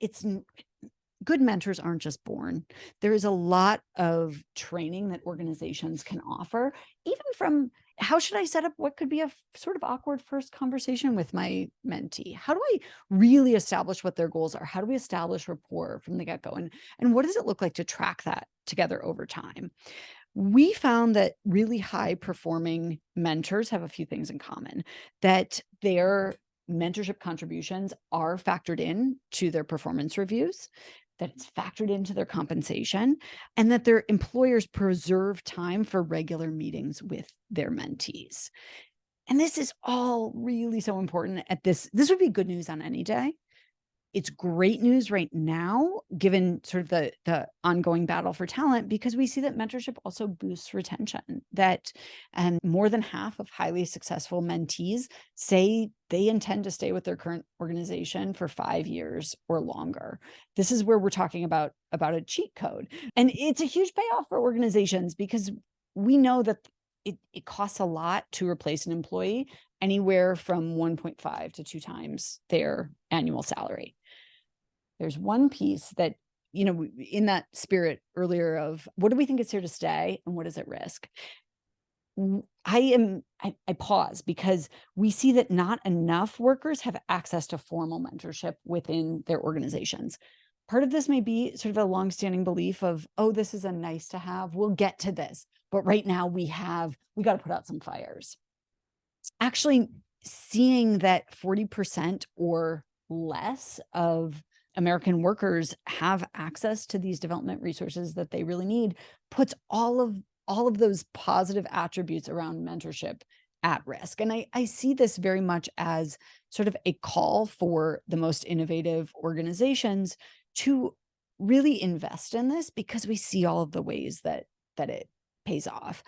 good mentors aren't just born. There is a lot of training that organizations can offer, even from how should I set up what could be a sort of awkward first conversation with my mentee? How do I really establish what their goals are? How do we establish rapport from the get-go? And what does it look like to track that together over time? We found that really high performing mentors have a few things in common: that their mentorship contributions are factored in to their performance reviews, that it's factored into their compensation, and that their employers preserve time for regular meetings with their mentees. And this is all really so important at this. This would be good news on any day, it's great news right now, given sort of the ongoing battle for talent, because we see that mentorship also boosts retention, that more than half of highly successful mentees say they intend to stay with their current organization for 5 years or longer. This is where we're talking about a cheat code. And it's a huge payoff for organizations, because we know that it costs a lot to replace an employee, anywhere from 1.5 to 2 times their annual salary. There's one piece that, in that spirit earlier of what do we think is here to stay and what is at risk? I pause, because we see that not enough workers have access to formal mentorship within their organizations. Part of this may be sort of a longstanding belief of, oh, this is a nice to have. We'll get to this. But right now we got to put out some fires. Actually, seeing that 40% or less of American workers have access to these development resources that they really need puts all of those positive attributes around mentorship at risk. And I see this very much as sort of a call for the most innovative organizations to really invest in this, because we see all of the ways that it pays off.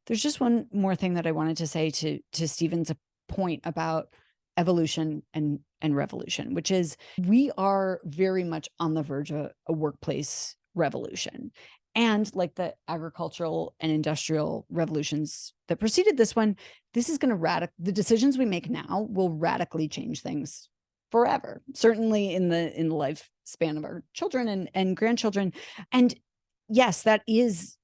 There's just one more thing that I wanted to say to Stephen's point about evolution and revolution, which is we are very much on the verge of a workplace revolution. And like the agricultural and industrial revolutions that preceded this one, this is going to the decisions we make now will radically change things forever, certainly in the lifespan of our children and grandchildren. And yes, that is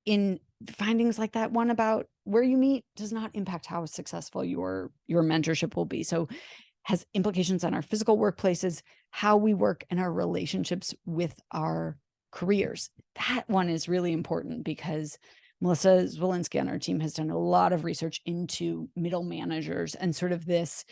in findings like that one about where you meet does not impact how successful your mentorship will be. So has implications on our physical workplaces, how we work, and our relationships with our careers. That one is really important, because Melissa Zwolinski on our team has done a lot of research into middle managers and sort of this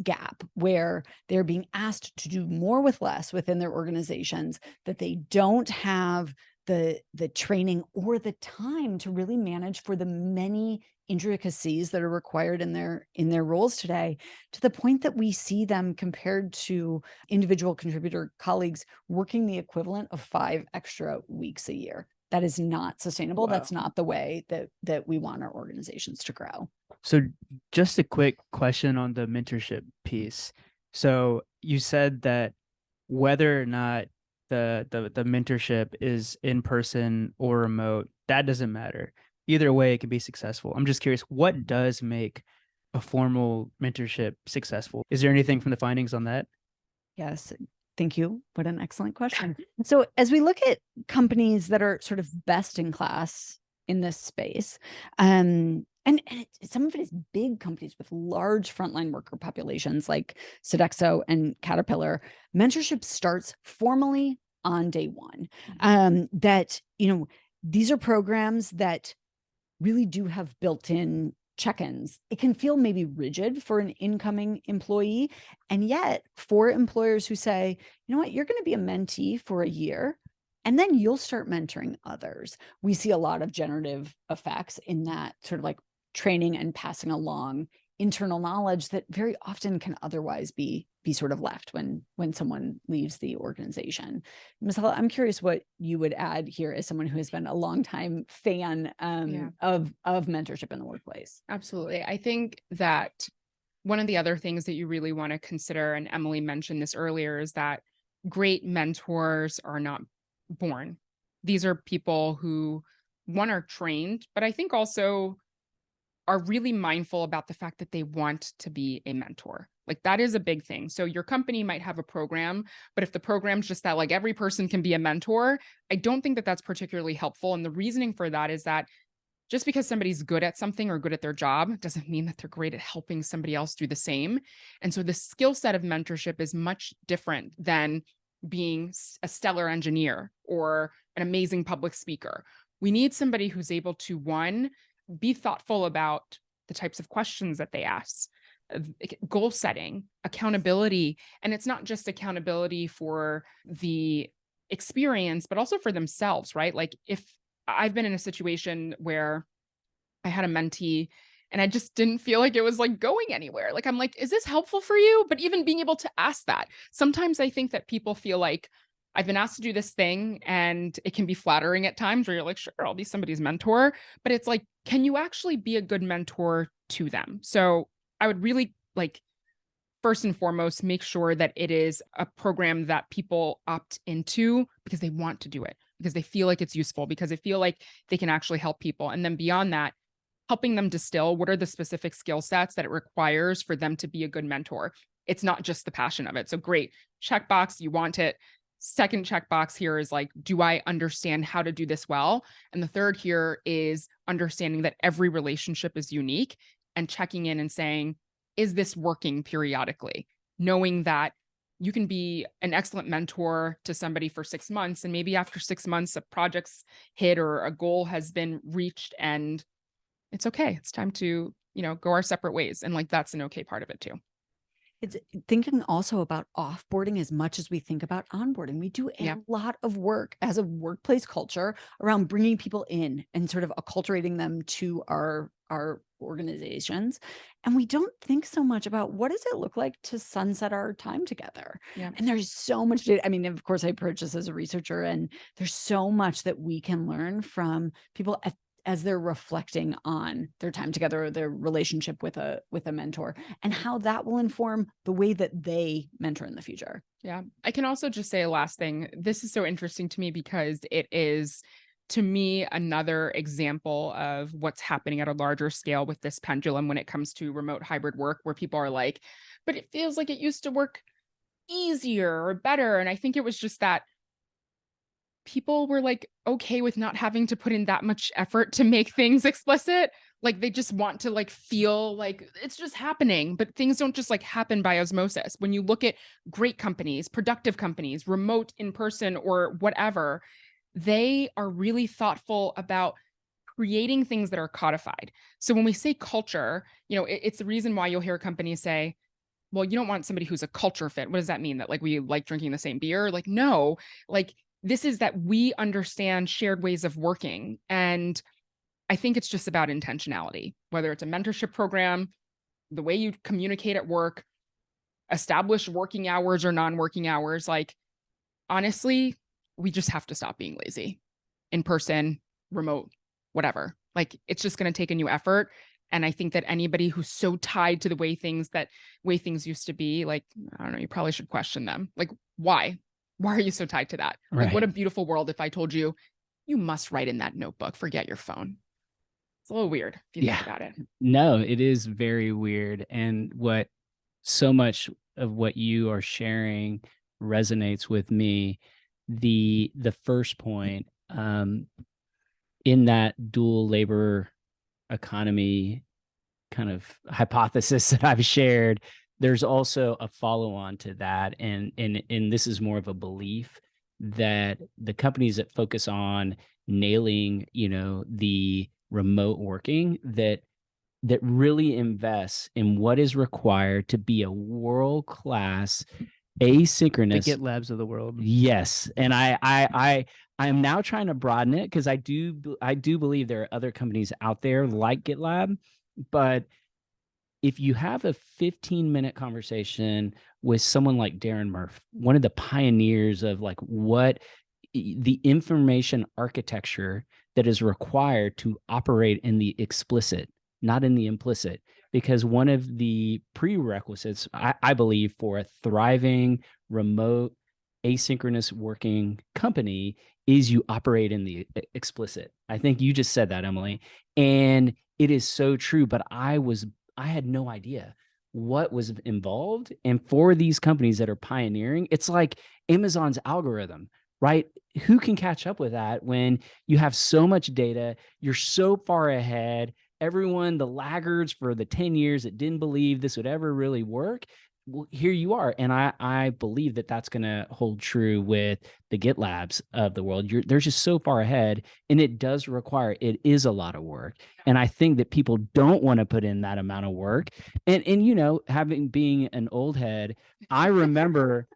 gap where they're being asked to do more with less within their organizations, that they don't have the training or the time to really manage for the many intricacies that are required in their roles today, to the point that we see them compared to individual contributor colleagues working the equivalent of 5 extra weeks a year. That is not sustainable. Wow. That's not the way that we want our organizations to grow. So just a quick question on the mentorship piece. So you said that whether or not the mentorship is in person or remote, that doesn't matter. Either way, it can be successful. I'm just curious, what does make a formal mentorship successful? Is there anything from the findings on that? Yes. Thank you. What an excellent question. So as we look at companies that are sort of best in class in this space, and some of it is big companies with large frontline worker populations like Sodexo and Caterpillar, mentorship starts formally on day one. That, these are programs that really do have built-in check-ins. It can feel maybe rigid for an incoming employee. And yet for employers who say, you know what, you're going to be a mentee for a year, and then you'll start mentoring others. We see a lot of generative effects in that sort of like training and passing along internal knowledge that very often can otherwise be sort of left when someone leaves the organization. Massella, I'm curious what you would add here as someone who has been a longtime fan of mentorship in the workplace. Absolutely. I think that one of the other things that you really want to consider, and Emily mentioned this earlier, is that great mentors are not born. These are people who, one, are trained, but I think also are really mindful about the fact that they want to be a mentor. Like that is a big thing. So your company might have a program, but if the program's just that like every person can be a mentor, I don't think that that's particularly helpful. And the reasoning for that is that just because somebody's good at something or good at their job doesn't mean that they're great at helping somebody else do the same. And so the skill set of mentorship is much different than being a stellar engineer or an amazing public speaker. We need somebody who's able to, one, be thoughtful about the types of questions that they ask, goal setting, accountability. And it's not just accountability for the experience, but also for themselves, right? Like if I've been in a situation where I had a mentee And I just didn't feel like it was like going anywhere. Like, I'm like, is this helpful for you? But even being able to ask that, sometimes I think that people feel like I've been asked to do this thing, and it can be flattering at times where you're like, sure, I'll be somebody's mentor. But it's like, can you actually be a good mentor to them? So I would really like, first and foremost, make sure that it is a program that people opt into because they want to do it, because they feel like it's useful, because they feel like they can actually help people. And then beyond that, helping them distill what are the specific skill sets that it requires for them to be a good mentor. It's not just the passion of it. So great, checkbox, you want it. Second checkbox here is like, do I understand how to do this well? And the third here is understanding that every relationship is unique and checking in and saying, is this working periodically? Knowing that you can be an excellent mentor to somebody for 6 months, and maybe after 6 months, a project's hit or a goal has been reached, and it's okay. It's time to, go our separate ways. And like, that's an okay part of it too. It's thinking also about offboarding as much as we think about onboarding. We do a lot of work as a workplace culture around bringing people in and sort of acculturating them to our organizations. And we don't think so much about what does it look like to sunset our time together. Yeah. And there's so much data. I mean, of course, I approach this as a researcher, and there's so much that we can learn from people as they're reflecting on their time together or their relationship with a mentor, and how that will inform the way that they mentor in the future. Yeah. I can also just say a last thing. This is so interesting to me because it is, to me, another example of what's happening at a larger scale with this pendulum when it comes to remote hybrid work, where people are like, but it feels like it used to work easier or better. And I think it was just that people were like okay with not having to put in that much effort to make things explicit. Like, they just want to like feel like it's just happening, but things don't just like happen by osmosis. When you look at great companies, productive companies, remote, in person, or whatever, they are really thoughtful about creating things that are codified. So when we say culture, it's the reason why you'll hear companies say, well, you don't want somebody who's a culture fit. What does that mean? That like we like drinking the same beer? Like, no, like this is that we understand shared ways of working. And I think it's just about intentionality, whether it's a mentorship program, the way you communicate at work, establish working hours or non-working hours. Like, honestly, we just have to stop being lazy. In person, remote, whatever. Like, it's just going to take a new effort. And I think that anybody who's so tied to the way things used to be, like, I don't know, you probably should question them. Like, why? Why are you so tied to that? Right. Like, what a beautiful world if I told you, you must write in that notebook, forget your phone. It's a little weird if you think about it. No, it is very weird. And so much of what you are sharing resonates with me. The first point, in that dual labor economy kind of hypothesis that I've shared, there's also a follow-on to that. And this is more of a belief that the companies that focus on nailing, the remote working, that really invests in what is required to be a world-class asynchronous, the GitLabs of the world. Yes. And I am now trying to broaden it, because I do believe there are other companies out there like GitLab. But if you have a 15-minute conversation with someone like Darren Murph, one of the pioneers of like what the information architecture that is required to operate in the explicit, not in the implicit, because one of the prerequisites, I believe, for a thriving remote asynchronous working company is you operate in the explicit. I think you just said that, Emily, and it is so true. But I had no idea what was involved. And for these companies that are pioneering, it's like Amazon's algorithm, right? Who can catch up with that when you have so much data? You're so far ahead. Everyone, the laggards for the 10 years that didn't believe this would ever really work, well, here you are. And I believe that that's going to hold true with the GitLabs of the world. They're just so far ahead, and it is a lot of work. And I think that people don't want to put in that amount of work. And being an old head, I remember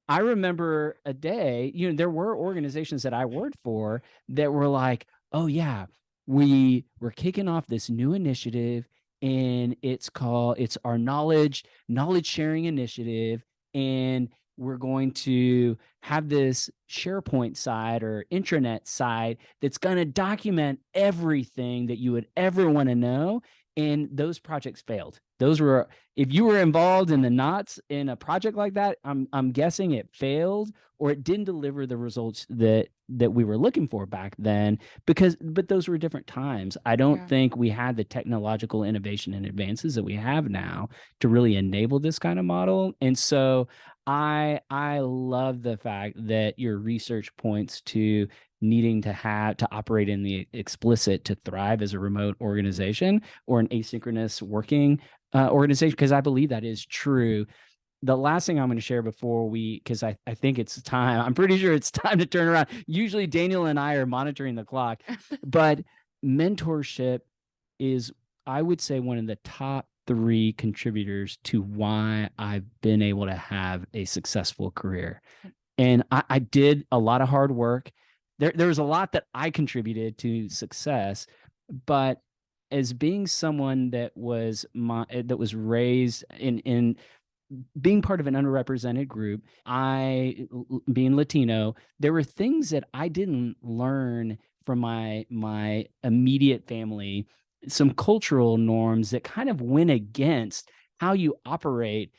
a day, there were organizations that I worked for that were like, oh yeah, we were kicking off this new initiative. and it's our knowledge sharing initiative. And we're going to have this SharePoint site or intranet site that's going to document everything that you would ever want to know. And those projects failed. Those were, if you were involved in the knots in a project like that, I'm guessing it failed, or it didn't deliver the results that we were looking for back then, but those were different times. I don't think we had the technological innovation and advances that we have now to really enable this kind of model. And so I love the fact that your research points to needing to operate in the explicit to thrive as a remote organization or an asynchronous working organization, because I believe that is true. The last thing I'm going to share before because I think it's time, I'm pretty sure it's time to turn around. Usually Daniel and I are monitoring the clock, but mentorship is, I would say, one of the top 3 contributors to why I've been able to have a successful career. And I did a lot of hard work. There was a lot that I contributed to success, but as being someone that was raised in being part of an underrepresented group, being Latino, there were things that I didn't learn from my immediate family, some cultural norms that kind of went against how you operate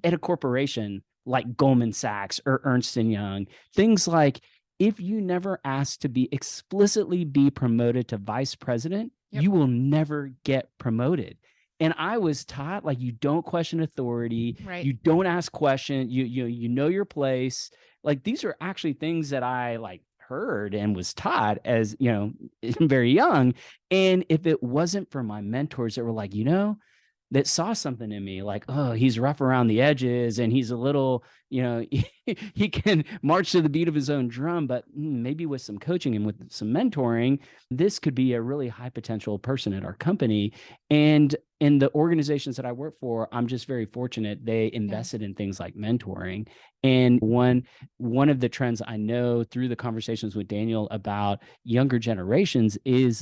at a corporation like Goldman Sachs or Ernst & Young. Things like, if you never ask to be explicitly promoted to vice president, you will never get promoted. And I was taught, like, you don't question authority, right. You don't ask questions, you know your place. Like, these are actually things that I heard and was taught as, very young. And if it wasn't for my mentors that were that saw something in me, like, oh, he's rough around the edges and he's a little, he can march to the beat of his own drum, but maybe with some coaching and with some mentoring, this could be a really high potential person at our company. And in the organizations that I work for, I'm just very fortunate they invested in things like mentoring. And one of the trends I know through the conversations with Daniel about younger generations is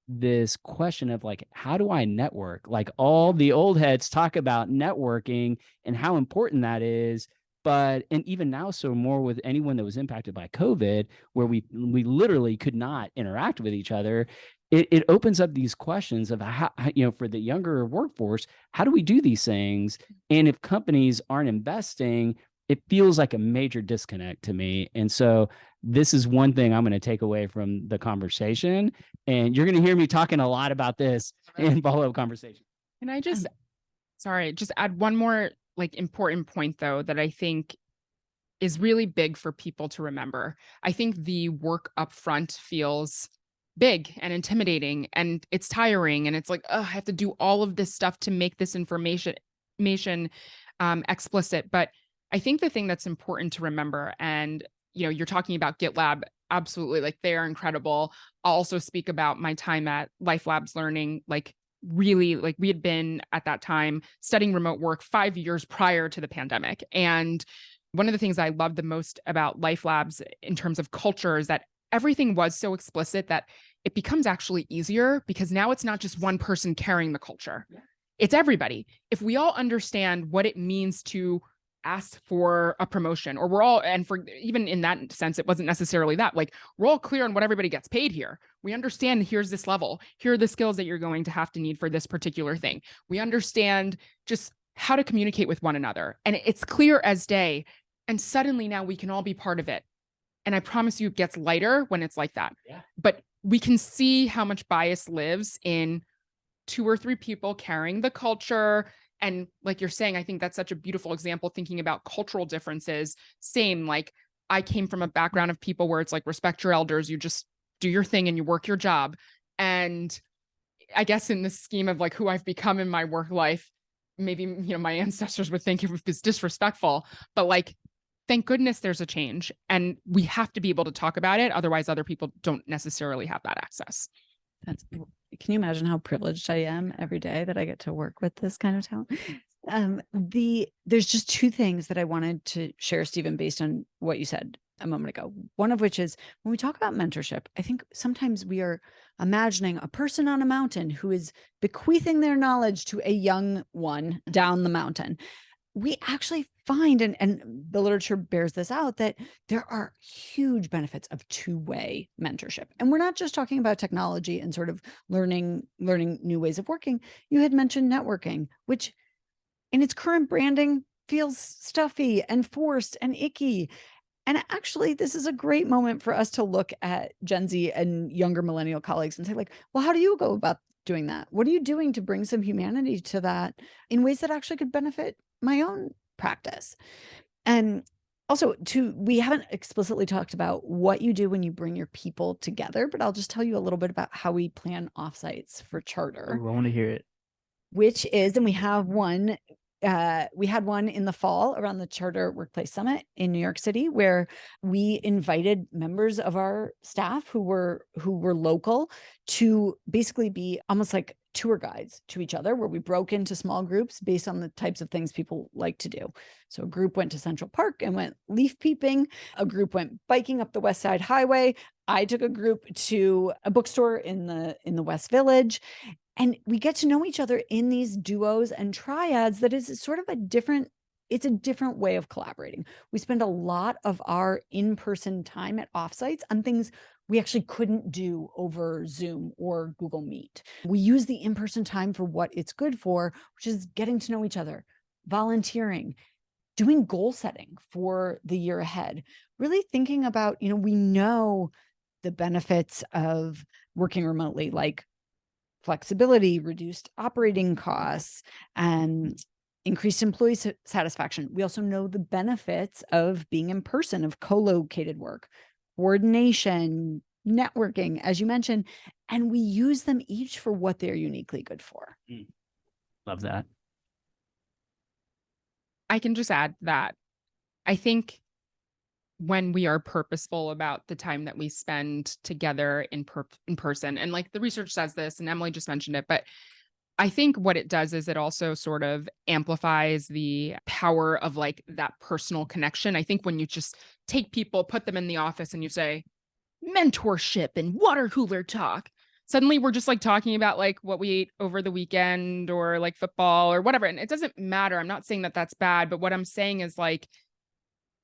this question of how do I network? Like, all the old heads talk about networking and how important that is. And even now, so more with anyone that was impacted by COVID, where we literally could not interact with each other, it opens up these questions of how, for the younger workforce, how do we do these things? And if companies aren't investing, it feels like a major disconnect to me. And so this is one thing I'm going to take away from the conversation. And you're going to hear me talking a lot about this in follow-up conversation. Can I just add one more important point, though, that I think is really big for people to remember. I think the work up front feels big and intimidating, and it's tiring, and it's like, oh, I have to do all of this stuff to make this information explicit. But I think the thing that's important to remember, and you're talking about GitLab, absolutely, they are incredible. I'll also speak about my time at Life Labs Learning, really, we had been at that time studying remote work 5 years prior to the pandemic. And one of the things I love the most about Life Labs in terms of culture is that everything was so explicit that it becomes actually easier, because now it's not just one person carrying the culture. It's everybody. If we all understand what it means to ask for a promotion, or and for even in that sense, it wasn't necessarily that, we're all clear on what everybody gets paid here. We understand, here's this level, here are the skills that you're going to have to need for this particular thing. We understand just how to communicate with one another, and it's clear as day. And suddenly now we can all be part of it. And I promise you, it gets lighter when it's like that. But we can see how much bias lives in 2 or 3 people carrying the culture. And like you're saying, I think that's such a beautiful example, thinking about cultural differences. Same, I came from a background of people where it's respect your elders, you just do your thing and you work your job. And I guess in the scheme of who I've become in my work life, maybe, my ancestors would think it was disrespectful, but thank goodness there's a change, and we have to be able to talk about it. Otherwise, other people don't necessarily have that access. Can you imagine how privileged I am every day that I get to work with this kind of talent? There's just 2 things that I wanted to share, Stephen, based on what you said. a moment ago. One of which is when we talk about mentorship, I think sometimes we are imagining a person on a mountain who is bequeathing their knowledge to a young one down the mountain. We actually find, and the literature bears this out, that there are huge benefits of two-way mentorship. And we're not just talking about technology and sort of learning new ways of working. You had mentioned networking, which in its current branding feels stuffy and forced and icky. And actually, this is a great moment for us to look at Gen Z and younger millennial colleagues and say, like, well, how do you go about doing that? What are you doing to bring some humanity to that in ways that actually could benefit my own practice? And also, we haven't explicitly talked about what you do when you bring your people together, but I'll just tell you a little bit about how we plan offsites for Charter. I want to hear it. Which is, and we have one. We had one in the fall around the Charter Workplace Summit in New York City, where we invited members of our staff who were local to basically be almost like tour guides to each other, where we broke into small groups based on the types of things people like to do. So a group went to Central Park and went leaf peeping. A group went biking up the West Side Highway. I took a group to a bookstore in the West Village. And we get to know each other in these duos and triads that is sort of it's a different way of collaborating. We spend a lot of our in-person time at offsites on things we actually couldn't do over Zoom or Google Meet. We use the in-person time for what it's good for, which is getting to know each other, volunteering, doing goal setting for the year ahead, really thinking about, we know the benefits of working remotely, like flexibility, reduced operating costs, and increased employee satisfaction. We also know the benefits of being in person, of co-located work, coordination, networking, as you mentioned, and we use them each for what they're uniquely good for. Love that. I can just add that I think when we are purposeful about the time that we spend together in person, and like the research says this, and Emily just mentioned it, but I think what it does is it also sort of amplifies the power of like that personal connection. I think when you just take people, put them in the office and you say mentorship and water cooler talk, suddenly we're just like talking about like what we ate over the weekend or like football or whatever. And it doesn't matter. I'm not saying that that's bad, but what I'm saying is like,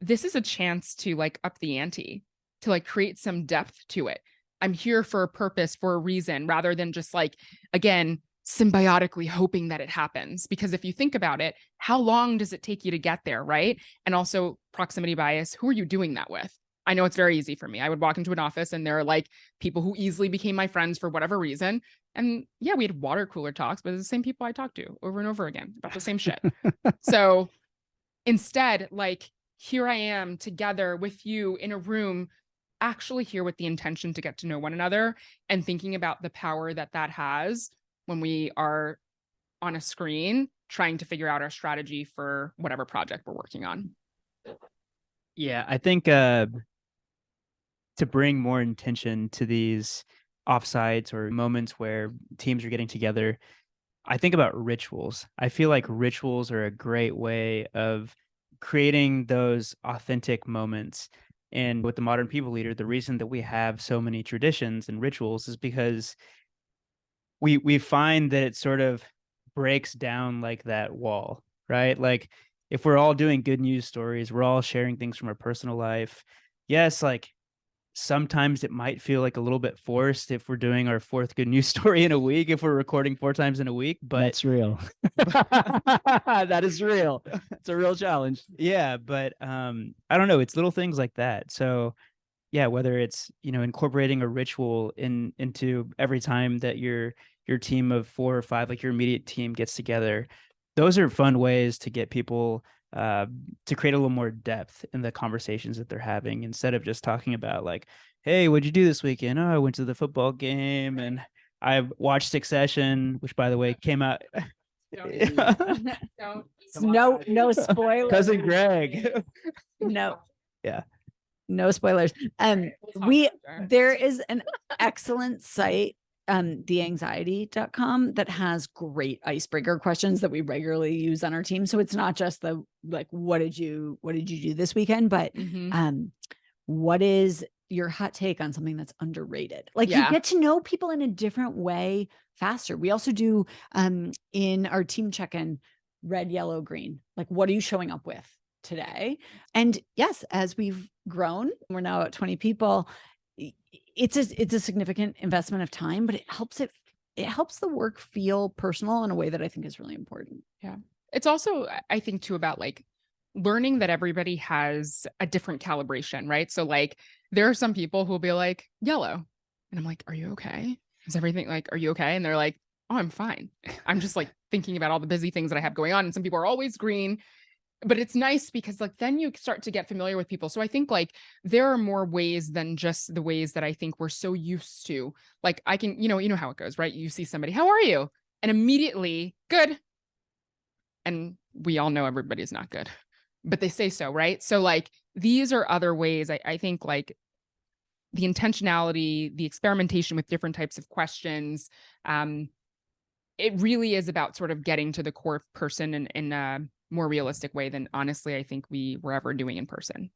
this is a chance to like up the ante, to like create some depth to it. I'm here for a purpose, for a reason, rather than just like, again, symbiotically hoping that it happens. Because if you think about it, how long does it take you to get there, right? And also proximity bias, who are you doing that with? I know it's very easy for me. I would walk into an office and there are like people who easily became my friends for whatever reason. And yeah, we had water cooler talks, but it's the same people I talk to over and over again about the same shit. So instead, like, here I am together with you in a room, actually here with the intention to get to know one another and thinking about the power that that has when we are on a screen trying to figure out our strategy for whatever project we're working on. Yeah, I think to bring more intention to these offsites or moments where teams are getting together, I think about rituals. I feel like rituals are a great way of creating those authentic moments. And with the Modern People Leader, the reason that we have so many traditions and rituals is because we find that it sort of breaks down like that wall, right? Like if we're all doing good news stories, we're all sharing things from our personal life. Yes, like sometimes it might feel like a little bit forced if we're doing our fourth good news story in a week, if we're recording 4 times in a week, but that's real. That is real. It's a real challenge. Yeah, but I don't know, it's little things like that. So yeah, whether it's, incorporating a ritual into every time that your team of 4 or 5, like your immediate team, gets together, those are fun ways to get people to create a little more depth in the conversations that they're having, instead of just talking about like, hey, what'd you do this weekend? Oh, I went to the football game and I watched Succession, which by the way came out. No spoilers. Cousin Greg. No. Yeah. No spoilers. There is an excellent site, theanxiety.com, that has great icebreaker questions that we regularly use on our team. So it's not just the like, what did you do this weekend? But what is your hot take on something that's underrated? Like Yeah. you get to know people in a different way faster. We also do in our team check-in, red, yellow, green. Like, what are you showing up with today? And yes, as we've grown, we're now at 20 people. It's a significant investment of time, but it helps the work feel personal in a way that I think is really important. Yeah. It's also, I think too, about like learning that everybody has a different calibration, right? So like there are some people who will be like yellow and I'm like, are you okay? Is everything like, are you okay? And they're like, oh, I'm fine. I'm just like thinking about all the busy things that I have going on. And some people are always green, but it's nice because like then you start to get familiar with people. So I think like there are more ways than just the ways that I think we're so used to. Like I can, you know how it goes, right? You see somebody, how are you? And immediately, good. And we all know everybody's not good, but they say so, right? So like these are other ways. I think like the intentionality, the experimentation with different types of questions, it really is about sort of getting to the core person in a more realistic way than honestly I think we were ever doing in person.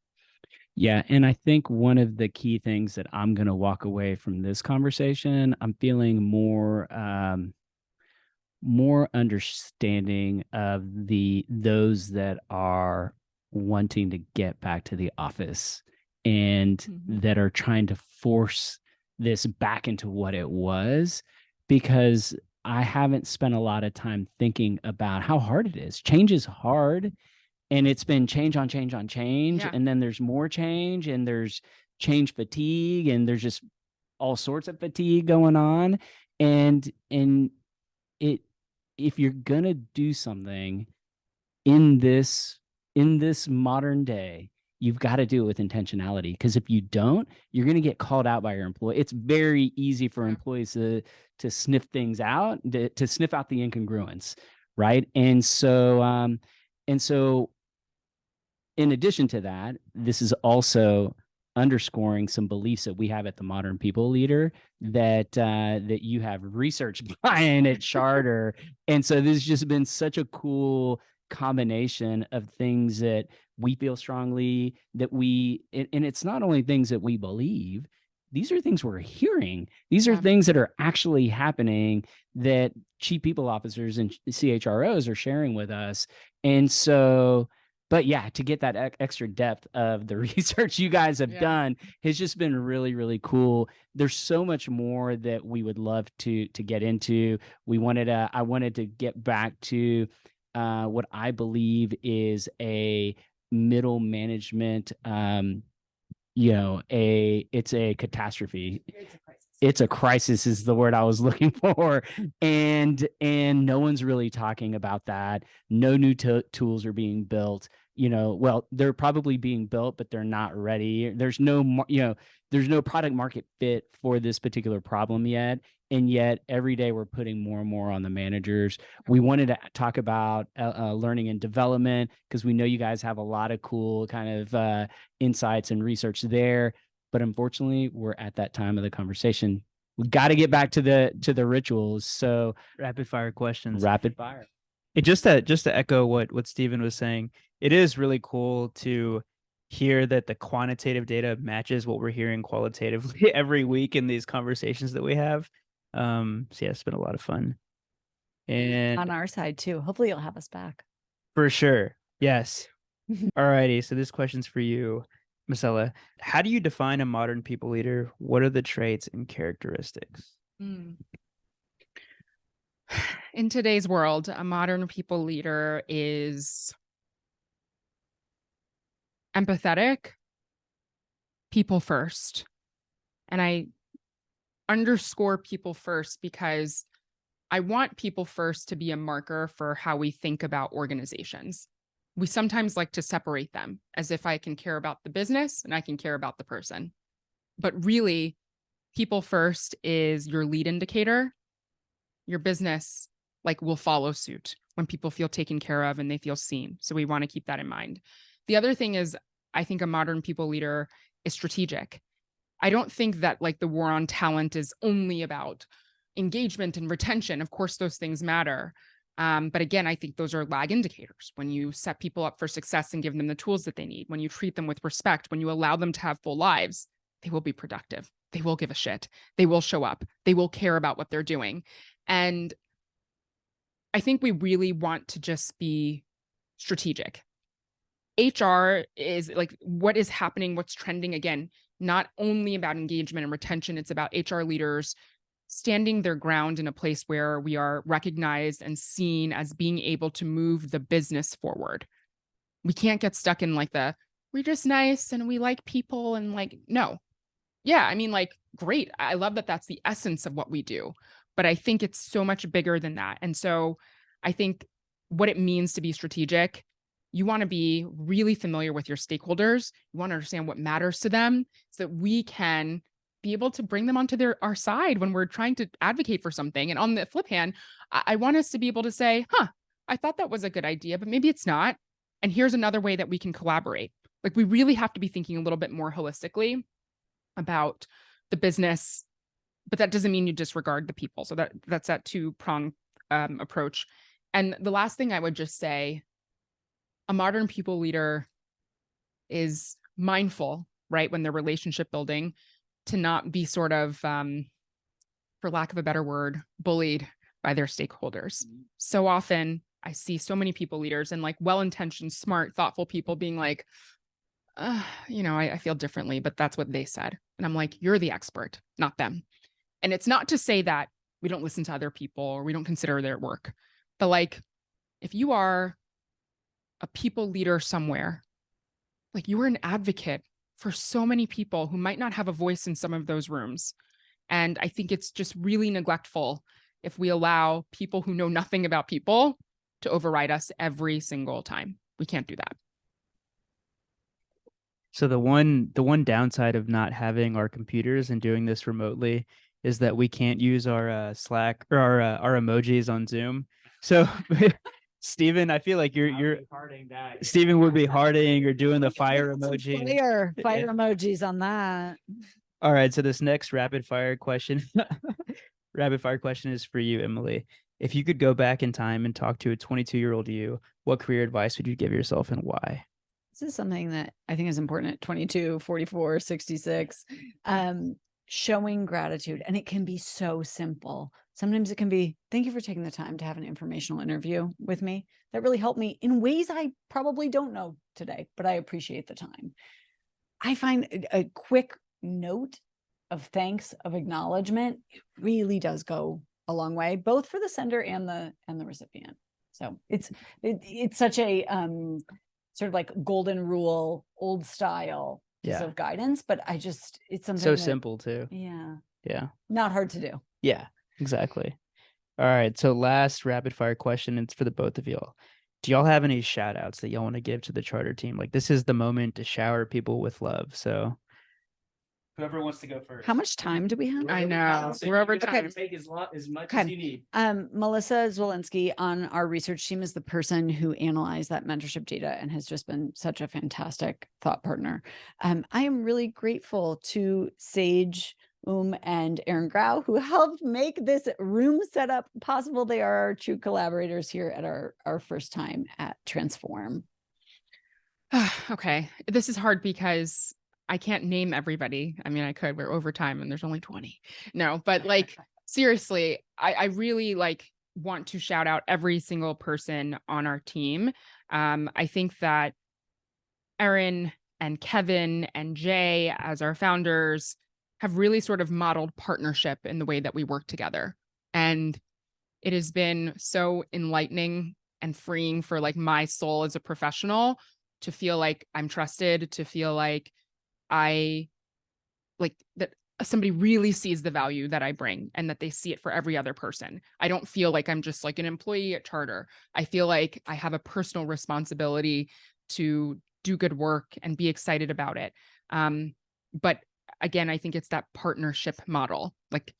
Yeah. And I think one of the key things that I'm going to walk away from this conversation, I'm feeling more understanding of those that are wanting to get back to the office and that are trying to force this back into what it was, because I haven't spent a lot of time thinking about how hard it is. Change is hard, and it's been change on change on change. Yeah. And then there's more change, and there's change fatigue, and there's just all sorts of fatigue going on. And it, if you're going to do something in this modern day, you've got to do it with intentionality, because if you don't, you're going to get called out by your employee. It's very easy for employees to sniff things out, to sniff out the incongruence, right? And so in addition to that, this is also underscoring some beliefs that we have at the Modern People Leader that you have research behind at Charter. And so this has just been such a cool combination of things that we feel strongly that and it's not only things that we believe, these are things we're hearing. These are things that are actually happening that chief people officers and CHROs are sharing with us. And so, but yeah, to get that extra depth of the research you guys have done has just been really, really cool. There's so much more that we would love to get into. I wanted to get back to what I believe is a middle management, it's a catastrophe. It's a crisis is the word I was looking for. And no one's really talking about that. No new tools are being built. Well, they're probably being built, but they're not ready. There's no product market fit for this particular problem yet. And yet every day we're putting more and more on the managers. We wanted to talk about learning and development, because we know you guys have a lot of cool kind of insights and research there. But unfortunately, we're at that time of the conversation. We got to get back to the rituals. So Rapid fire questions. Rapid fire. Just to echo what Stephen was saying, it is really cool to hear that the quantitative data matches what we're hearing qualitatively every week in these conversations that we have. So yeah, it's been a lot of fun. And on our side too. Hopefully you'll have us back. For sure. Yes. All righty. So this question's for you, Massella. How do you define a modern people leader? What are the traits and characteristics? In today's world, a modern people leader is empathetic, people first. And I underscore people first because I want people first to be a marker for how we think about organizations. We sometimes like to separate them as if I can care about the business and I can care about the person. But really, people first is your lead indicator. Your business will follow suit when people feel taken care of and they feel seen. So we want to keep that in mind. The other thing is, I think a modern people leader is strategic. I don't think that the war on talent is only about engagement and retention. Of course, those things matter. But again, I think those are lag indicators. When you set people up for success and give them the tools that they need, when you treat them with respect, when you allow them to have full lives, they will be productive. They will give a shit. They will show up. They will care about what they're doing. And I think we really want to just be strategic. HR is like what is happening, what's trending. Again, not only about engagement and retention, it's about HR leaders standing their ground in a place where we are recognized and seen as being able to move the business forward. We can't get stuck in like we're just nice and we like people and like, no. Yeah, I mean, like, great. I love that that's the essence of what we do. But I think it's so much bigger than that. And so I think what it means to be strategic, you want to be really familiar with your stakeholders. You want to understand what matters to them so that we can be able to bring them onto our side when we're trying to advocate for something. And on the flip hand, I want us to be able to say, I thought that was a good idea, but maybe it's not. And here's another way that we can collaborate. Like, we really have to be thinking a little bit more holistically about the business, but that doesn't mean you disregard the people. So that's that two-pronged approach. And the last thing I would just say, a modern people leader is mindful, right, when they're relationship building, to not be sort of, for lack of a better word, bullied by their stakeholders. So often I see so many people leaders and like well-intentioned, smart, thoughtful people being like, I feel differently, but that's what they said. And I'm like, you're the expert, not them. And it's not to say that we don't listen to other people or we don't consider their work, but like, if you are a people leader somewhere, like, you are an advocate for so many people who might not have a voice in some of those rooms. And I think it's just really neglectful if we allow people who know nothing about people to override us every single time. We can't do that. So the one downside of not having our computers and doing this remotely is that we can't use our Slack or our emojis on Zoom. So Stephen, I feel like you're Stephen would be hearting or doing the fire emoji. Fire emojis on that. All right, so this next rapid fire question is for you, Emily. If you could go back in time and talk to a 22-year-old you, what career advice would you give yourself and why? This is something that I think is important at 22, 44, 66, showing gratitude. And it can be so simple. Sometimes it can be, thank you for taking the time to have an informational interview with me. That really helped me in ways I probably don't know today, but I appreciate the time. I find a quick note of thanks, of acknowledgement, it really does go a long way, both for the sender and the recipient. So it's such a sort of like golden rule, old style piece of guidance, but it's something so simple too. Yeah. Not hard to do. Yeah, exactly. All right. So last rapid fire question, it's for the both of y'all. Do y'all have any shout outs that y'all want to give to the charter team? Like, this is the moment to shower people with love. So whoever wants to go first. How much time do we have? I know. We're over time. Take as much as you need. Melissa Zwolinski on our research team is the person who analyzed that mentorship data and has just been such a fantastic thought partner. I am really grateful to Sage and Aaron Grau, who helped make this room setup possible. They are our true collaborators here at our first time at Transform. Okay. This is hard because I can't name everybody. I mean, I could, we're over time and there's only 20. No, but like, seriously, I really like want to shout out every single person on our team. I think that Erin and Kevin and Jay as our founders have really sort of modeled partnership in the way that we work together. And it has been so enlightening and freeing for like my soul as a professional to feel like I'm trusted, to feel like I like that somebody really sees the value that I bring and that they see it for every other person. I don't feel like I'm just like an employee at Charter. I feel like I have a personal responsibility to do good work and be excited about it. But again, I think it's that partnership model. Like,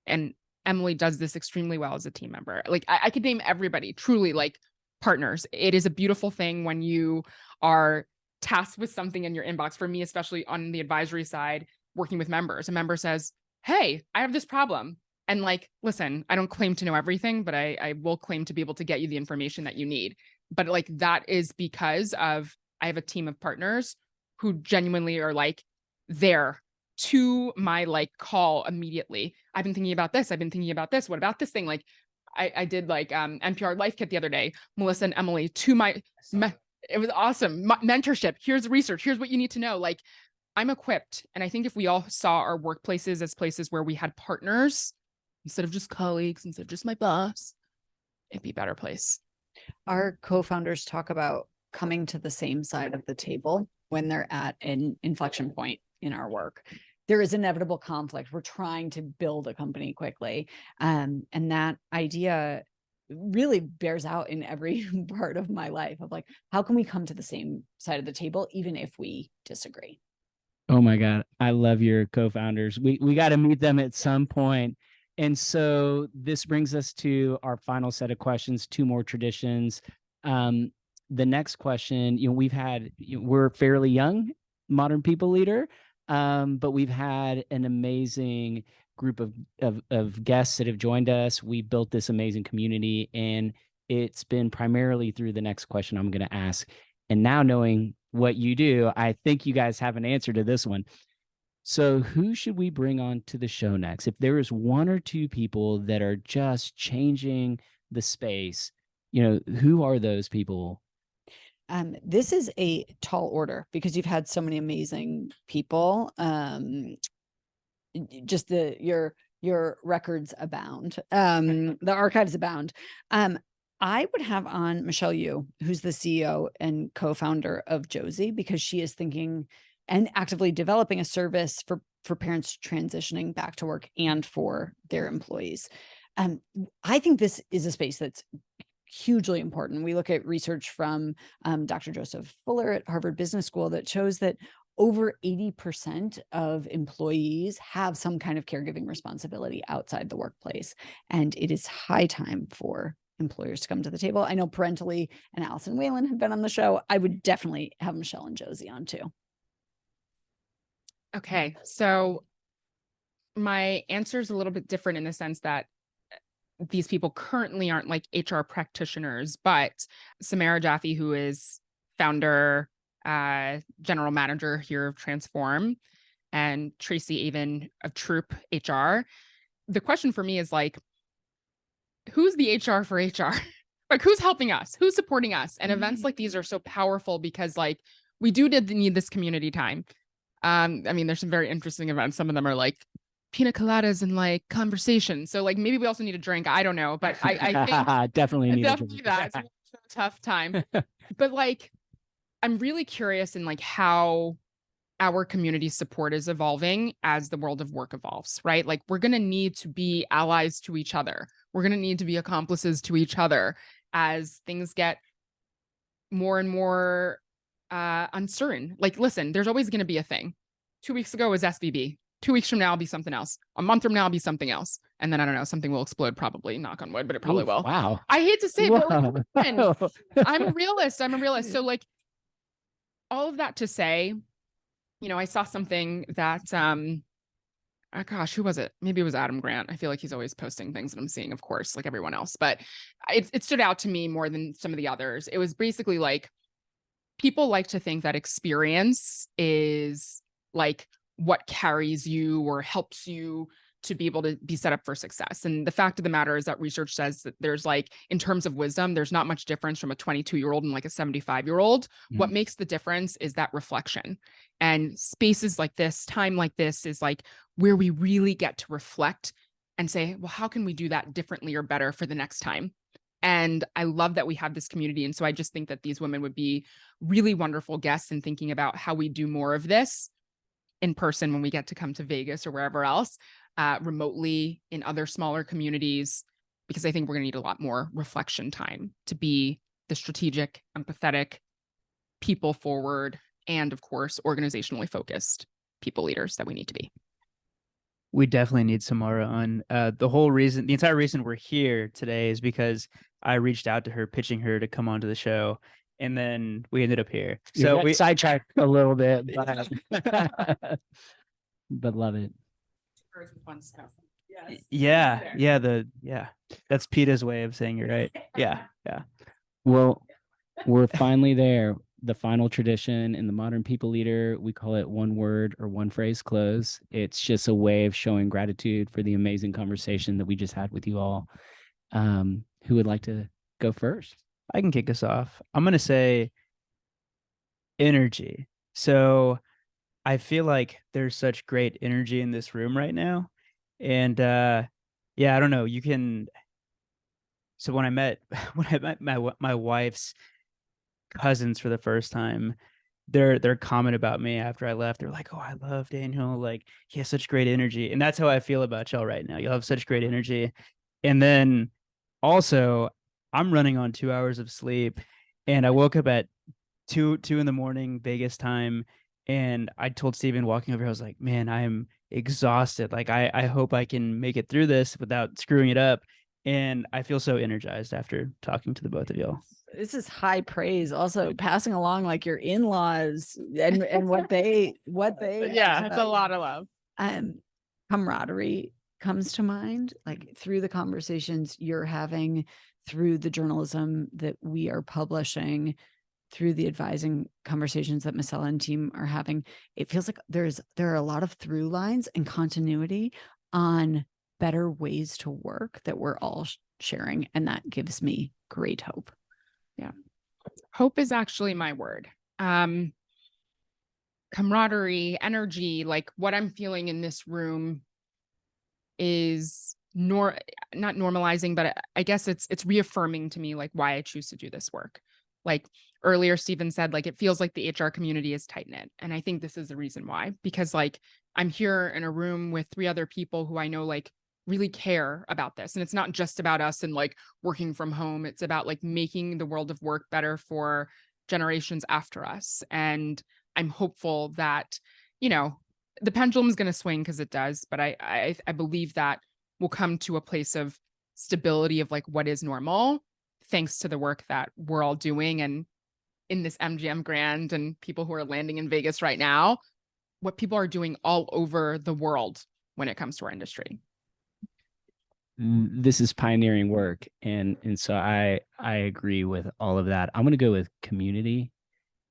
and Emily does this extremely well as a team member. Like, I could name everybody truly like partners. It is a beautiful thing when you are tasked with something in your inbox. For me, especially on the advisory side, working with members, a member says, hey, I have this problem. And like, listen, I don't claim to know everything, but I will claim to be able to get you the information that you need. But like, that is because of, I have a team of partners who genuinely are like there to my like call immediately. I've been thinking about this. I've been thinking about this. What about this thing? Like I did like NPR Life Kit the other day, Melissa and Emily to my, it was awesome. Mentorship. Here's the research. Here's what you need to know. Like I'm equipped. And I think if we all saw our workplaces as places where we had partners instead of just colleagues, instead of just my boss, it'd be a better place. Our co-founders talk about coming to the same side of the table when they're at an inflection point in our work. There is inevitable conflict. We're trying to build a company quickly. And that idea really bears out in every part of my life of like, how can we come to the same side of the table, even if we disagree? Oh my God. I love your co-founders. We got to meet them at some point. And so this brings us to our final set of questions, 2 more traditions. The next question, we've had, we're fairly young, Modern People Leader, but we've had an amazing group of guests that have joined us. We built this amazing community, and it's been primarily through the next question I'm going to ask. And now knowing what you do, I think you guys have an answer to this one. So who should we bring on to the show next? If there is 1 or 2 people that are just changing the space, who are those people? This is a tall order because you've had so many amazing people. Just your records abound. The archives abound. I would have on Michelle Yu, who's the CEO and co-founder of Josie, because she is thinking and actively developing a service for parents transitioning back to work and for their employees. I think this is a space that's hugely important. We look at research from Dr. Joseph Fuller at Harvard Business School that shows that over 80% of employees have some kind of caregiving responsibility outside the workplace. And it is high time for employers to come to the table. I know Parentally and Allison Whalen have been on the show. I would definitely have Michelle and Josie on too. Okay, so my answer is a little bit different in the sense that these people currently aren't like HR practitioners, but Samara Jaffe, who is founder, general manager here of Transform, and Tracy Avon of Troop HR. The question for me is like, who's the HR for HR? Like, who's helping us? Who's supporting us? And events like these are so powerful because like we need this community time. I mean, there's some very interesting events. Some of them are like pina coladas and like conversation. So like maybe we also need a drink. I don't know, but I think definitely need definitely that. It's a tough time. But like, I'm really curious in like how our community support is evolving as the world of work evolves, right? Like we're going to need to be allies to each other. We're going to need to be accomplices to each other as things get more and more uncertain. Like, listen, there's always going to be a thing. 2 weeks ago was SVB. 2 weeks from now, I'll be something else. A month from now, I'll be something else. And then I don't know, something will explode probably, knock on wood, but it probably will. Wow. I hate to say it, but listen, I'm a realist. So like all of that to say, I saw something that, gosh, who was it? Maybe it was Adam Grant. I feel like he's always posting things that I'm seeing, of course, like everyone else, but it stood out to me more than some of the others. It was basically like, people like to think that experience is like what carries you or helps you to be able to be set up for success. And the fact of the matter is that research says that there's like, in terms of wisdom, there's not much difference from a 22-year-old and like a 75-year-old. What makes the difference is that reflection. And spaces like this, time like this is like where we really get to reflect and say, well, how can we do that differently or better for the next time? And I love that we have this community. And so I just think that these women would be really wonderful guests in thinking about how we do more of this in person when we get to come to Vegas or wherever else, remotely in other smaller communities, because I think we're going to need a lot more reflection time to be the strategic, empathetic, people forward, and of course, organizationally focused people leaders that we need to be. We definitely need Samara on. The entire reason we're here today is because I reached out to her, pitching her to come onto the show, and then we ended up here. So we sidetracked a little bit, but love it. Fun stuff. Yeah. That's PETA's way of saying you're right. Yeah. Well, we're finally there. The final tradition in the Modern People Leader, we call it one word or one phrase close. It's just a way of showing gratitude for the amazing conversation that we just had with you all. Who would like to go first? I can kick us off. I'm going to say energy. So I feel like there's such great energy in this room right now. And yeah, I don't know. You can. So when I met my wife's cousins for the first time, their comment about me after I left, they're like, "Oh, I love Daniel. Like he has such great energy." And that's how I feel about y'all right now. You'll have such great energy. And then also, I'm running on 2 hours of sleep, and I woke up at two in the morning Vegas time, and I told Steven walking over here, I was like, "Man, I am exhausted. Like I hope I can make it through this without screwing it up." And I feel so energized after talking to the both of y'all. This is high praise. Also passing along like your in-laws and what they Yeah, it's a lot of love. Camaraderie comes to mind, like through the conversations you're having, through the journalism that we are publishing, through the advising conversations that Massella and team are having. It feels like there are a lot of through lines and continuity on better ways to work that we're all sharing, and that gives me great hope. Yeah. Hope is actually my word. Camaraderie, energy, like what I'm feeling in this room is not normalizing, but I guess it's reaffirming to me like why I choose to do this work. Like earlier, Stephen said, like it feels like the HR community is tight knit. And I think this is the reason why, because like I'm here in a room with 3 other people who I know like really care about this. And it's not just about us and like working from home. It's about like making the world of work better for generations after us. And I'm hopeful that, the pendulum is going to swing because it does, but I believe that we'll come to a place of stability of like what is normal, thanks to the work that we're all doing. And in this MGM Grand and people who are landing in Vegas right now, what people are doing all over the world when it comes to our industry. This is pioneering work, and so I agree with all of that. I'm going to go with community.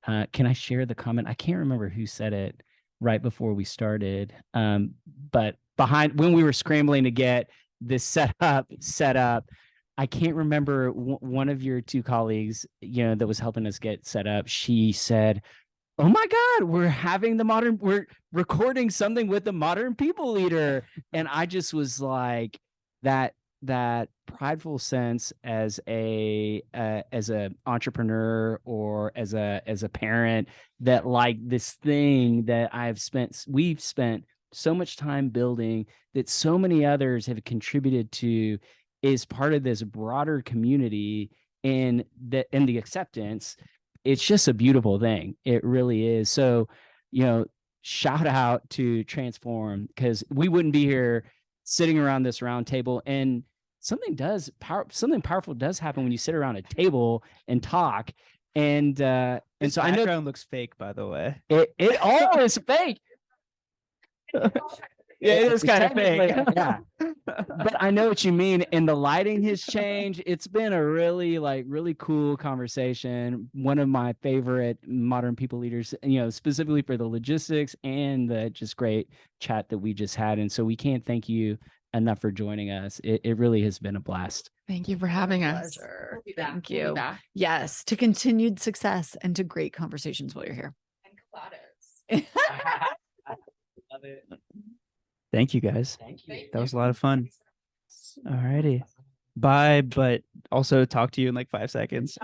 Can I share the comment? I can't remember who said it right before we started, but when we were scrambling to get this set up, I can't remember one of your 2 colleagues, that was helping us get set up. She said, "Oh my God, we're recording something with the Modern People Leader," and I just was like, that prideful sense as a entrepreneur or as a parent, that like this thing that we've spent so much time building, that so many others have contributed to, is part of this broader community, and the acceptance. It's just a beautiful thing. It really is. So, shout out to Transform, because we wouldn't be here sitting around this round table, and something powerful does happen when you sit around a table and talk. And so I know background looks fake, by the way. it all is fake. Yeah, it is kind of fake. Yeah. But I know what you mean. And the lighting has changed. It's been a really cool conversation. One of my favorite Modern People Leaders, specifically for the logistics and the just great chat that we just had. And so we can't thank you enough for joining us. It really has been a blast. Thank you for having us. Pleasure. Thank you. Yes, to continued success and to great conversations while you're here. And Love it. Thank you, guys. Thank you. That was a lot of fun. All righty. Bye, but also talk to you in like 5 seconds.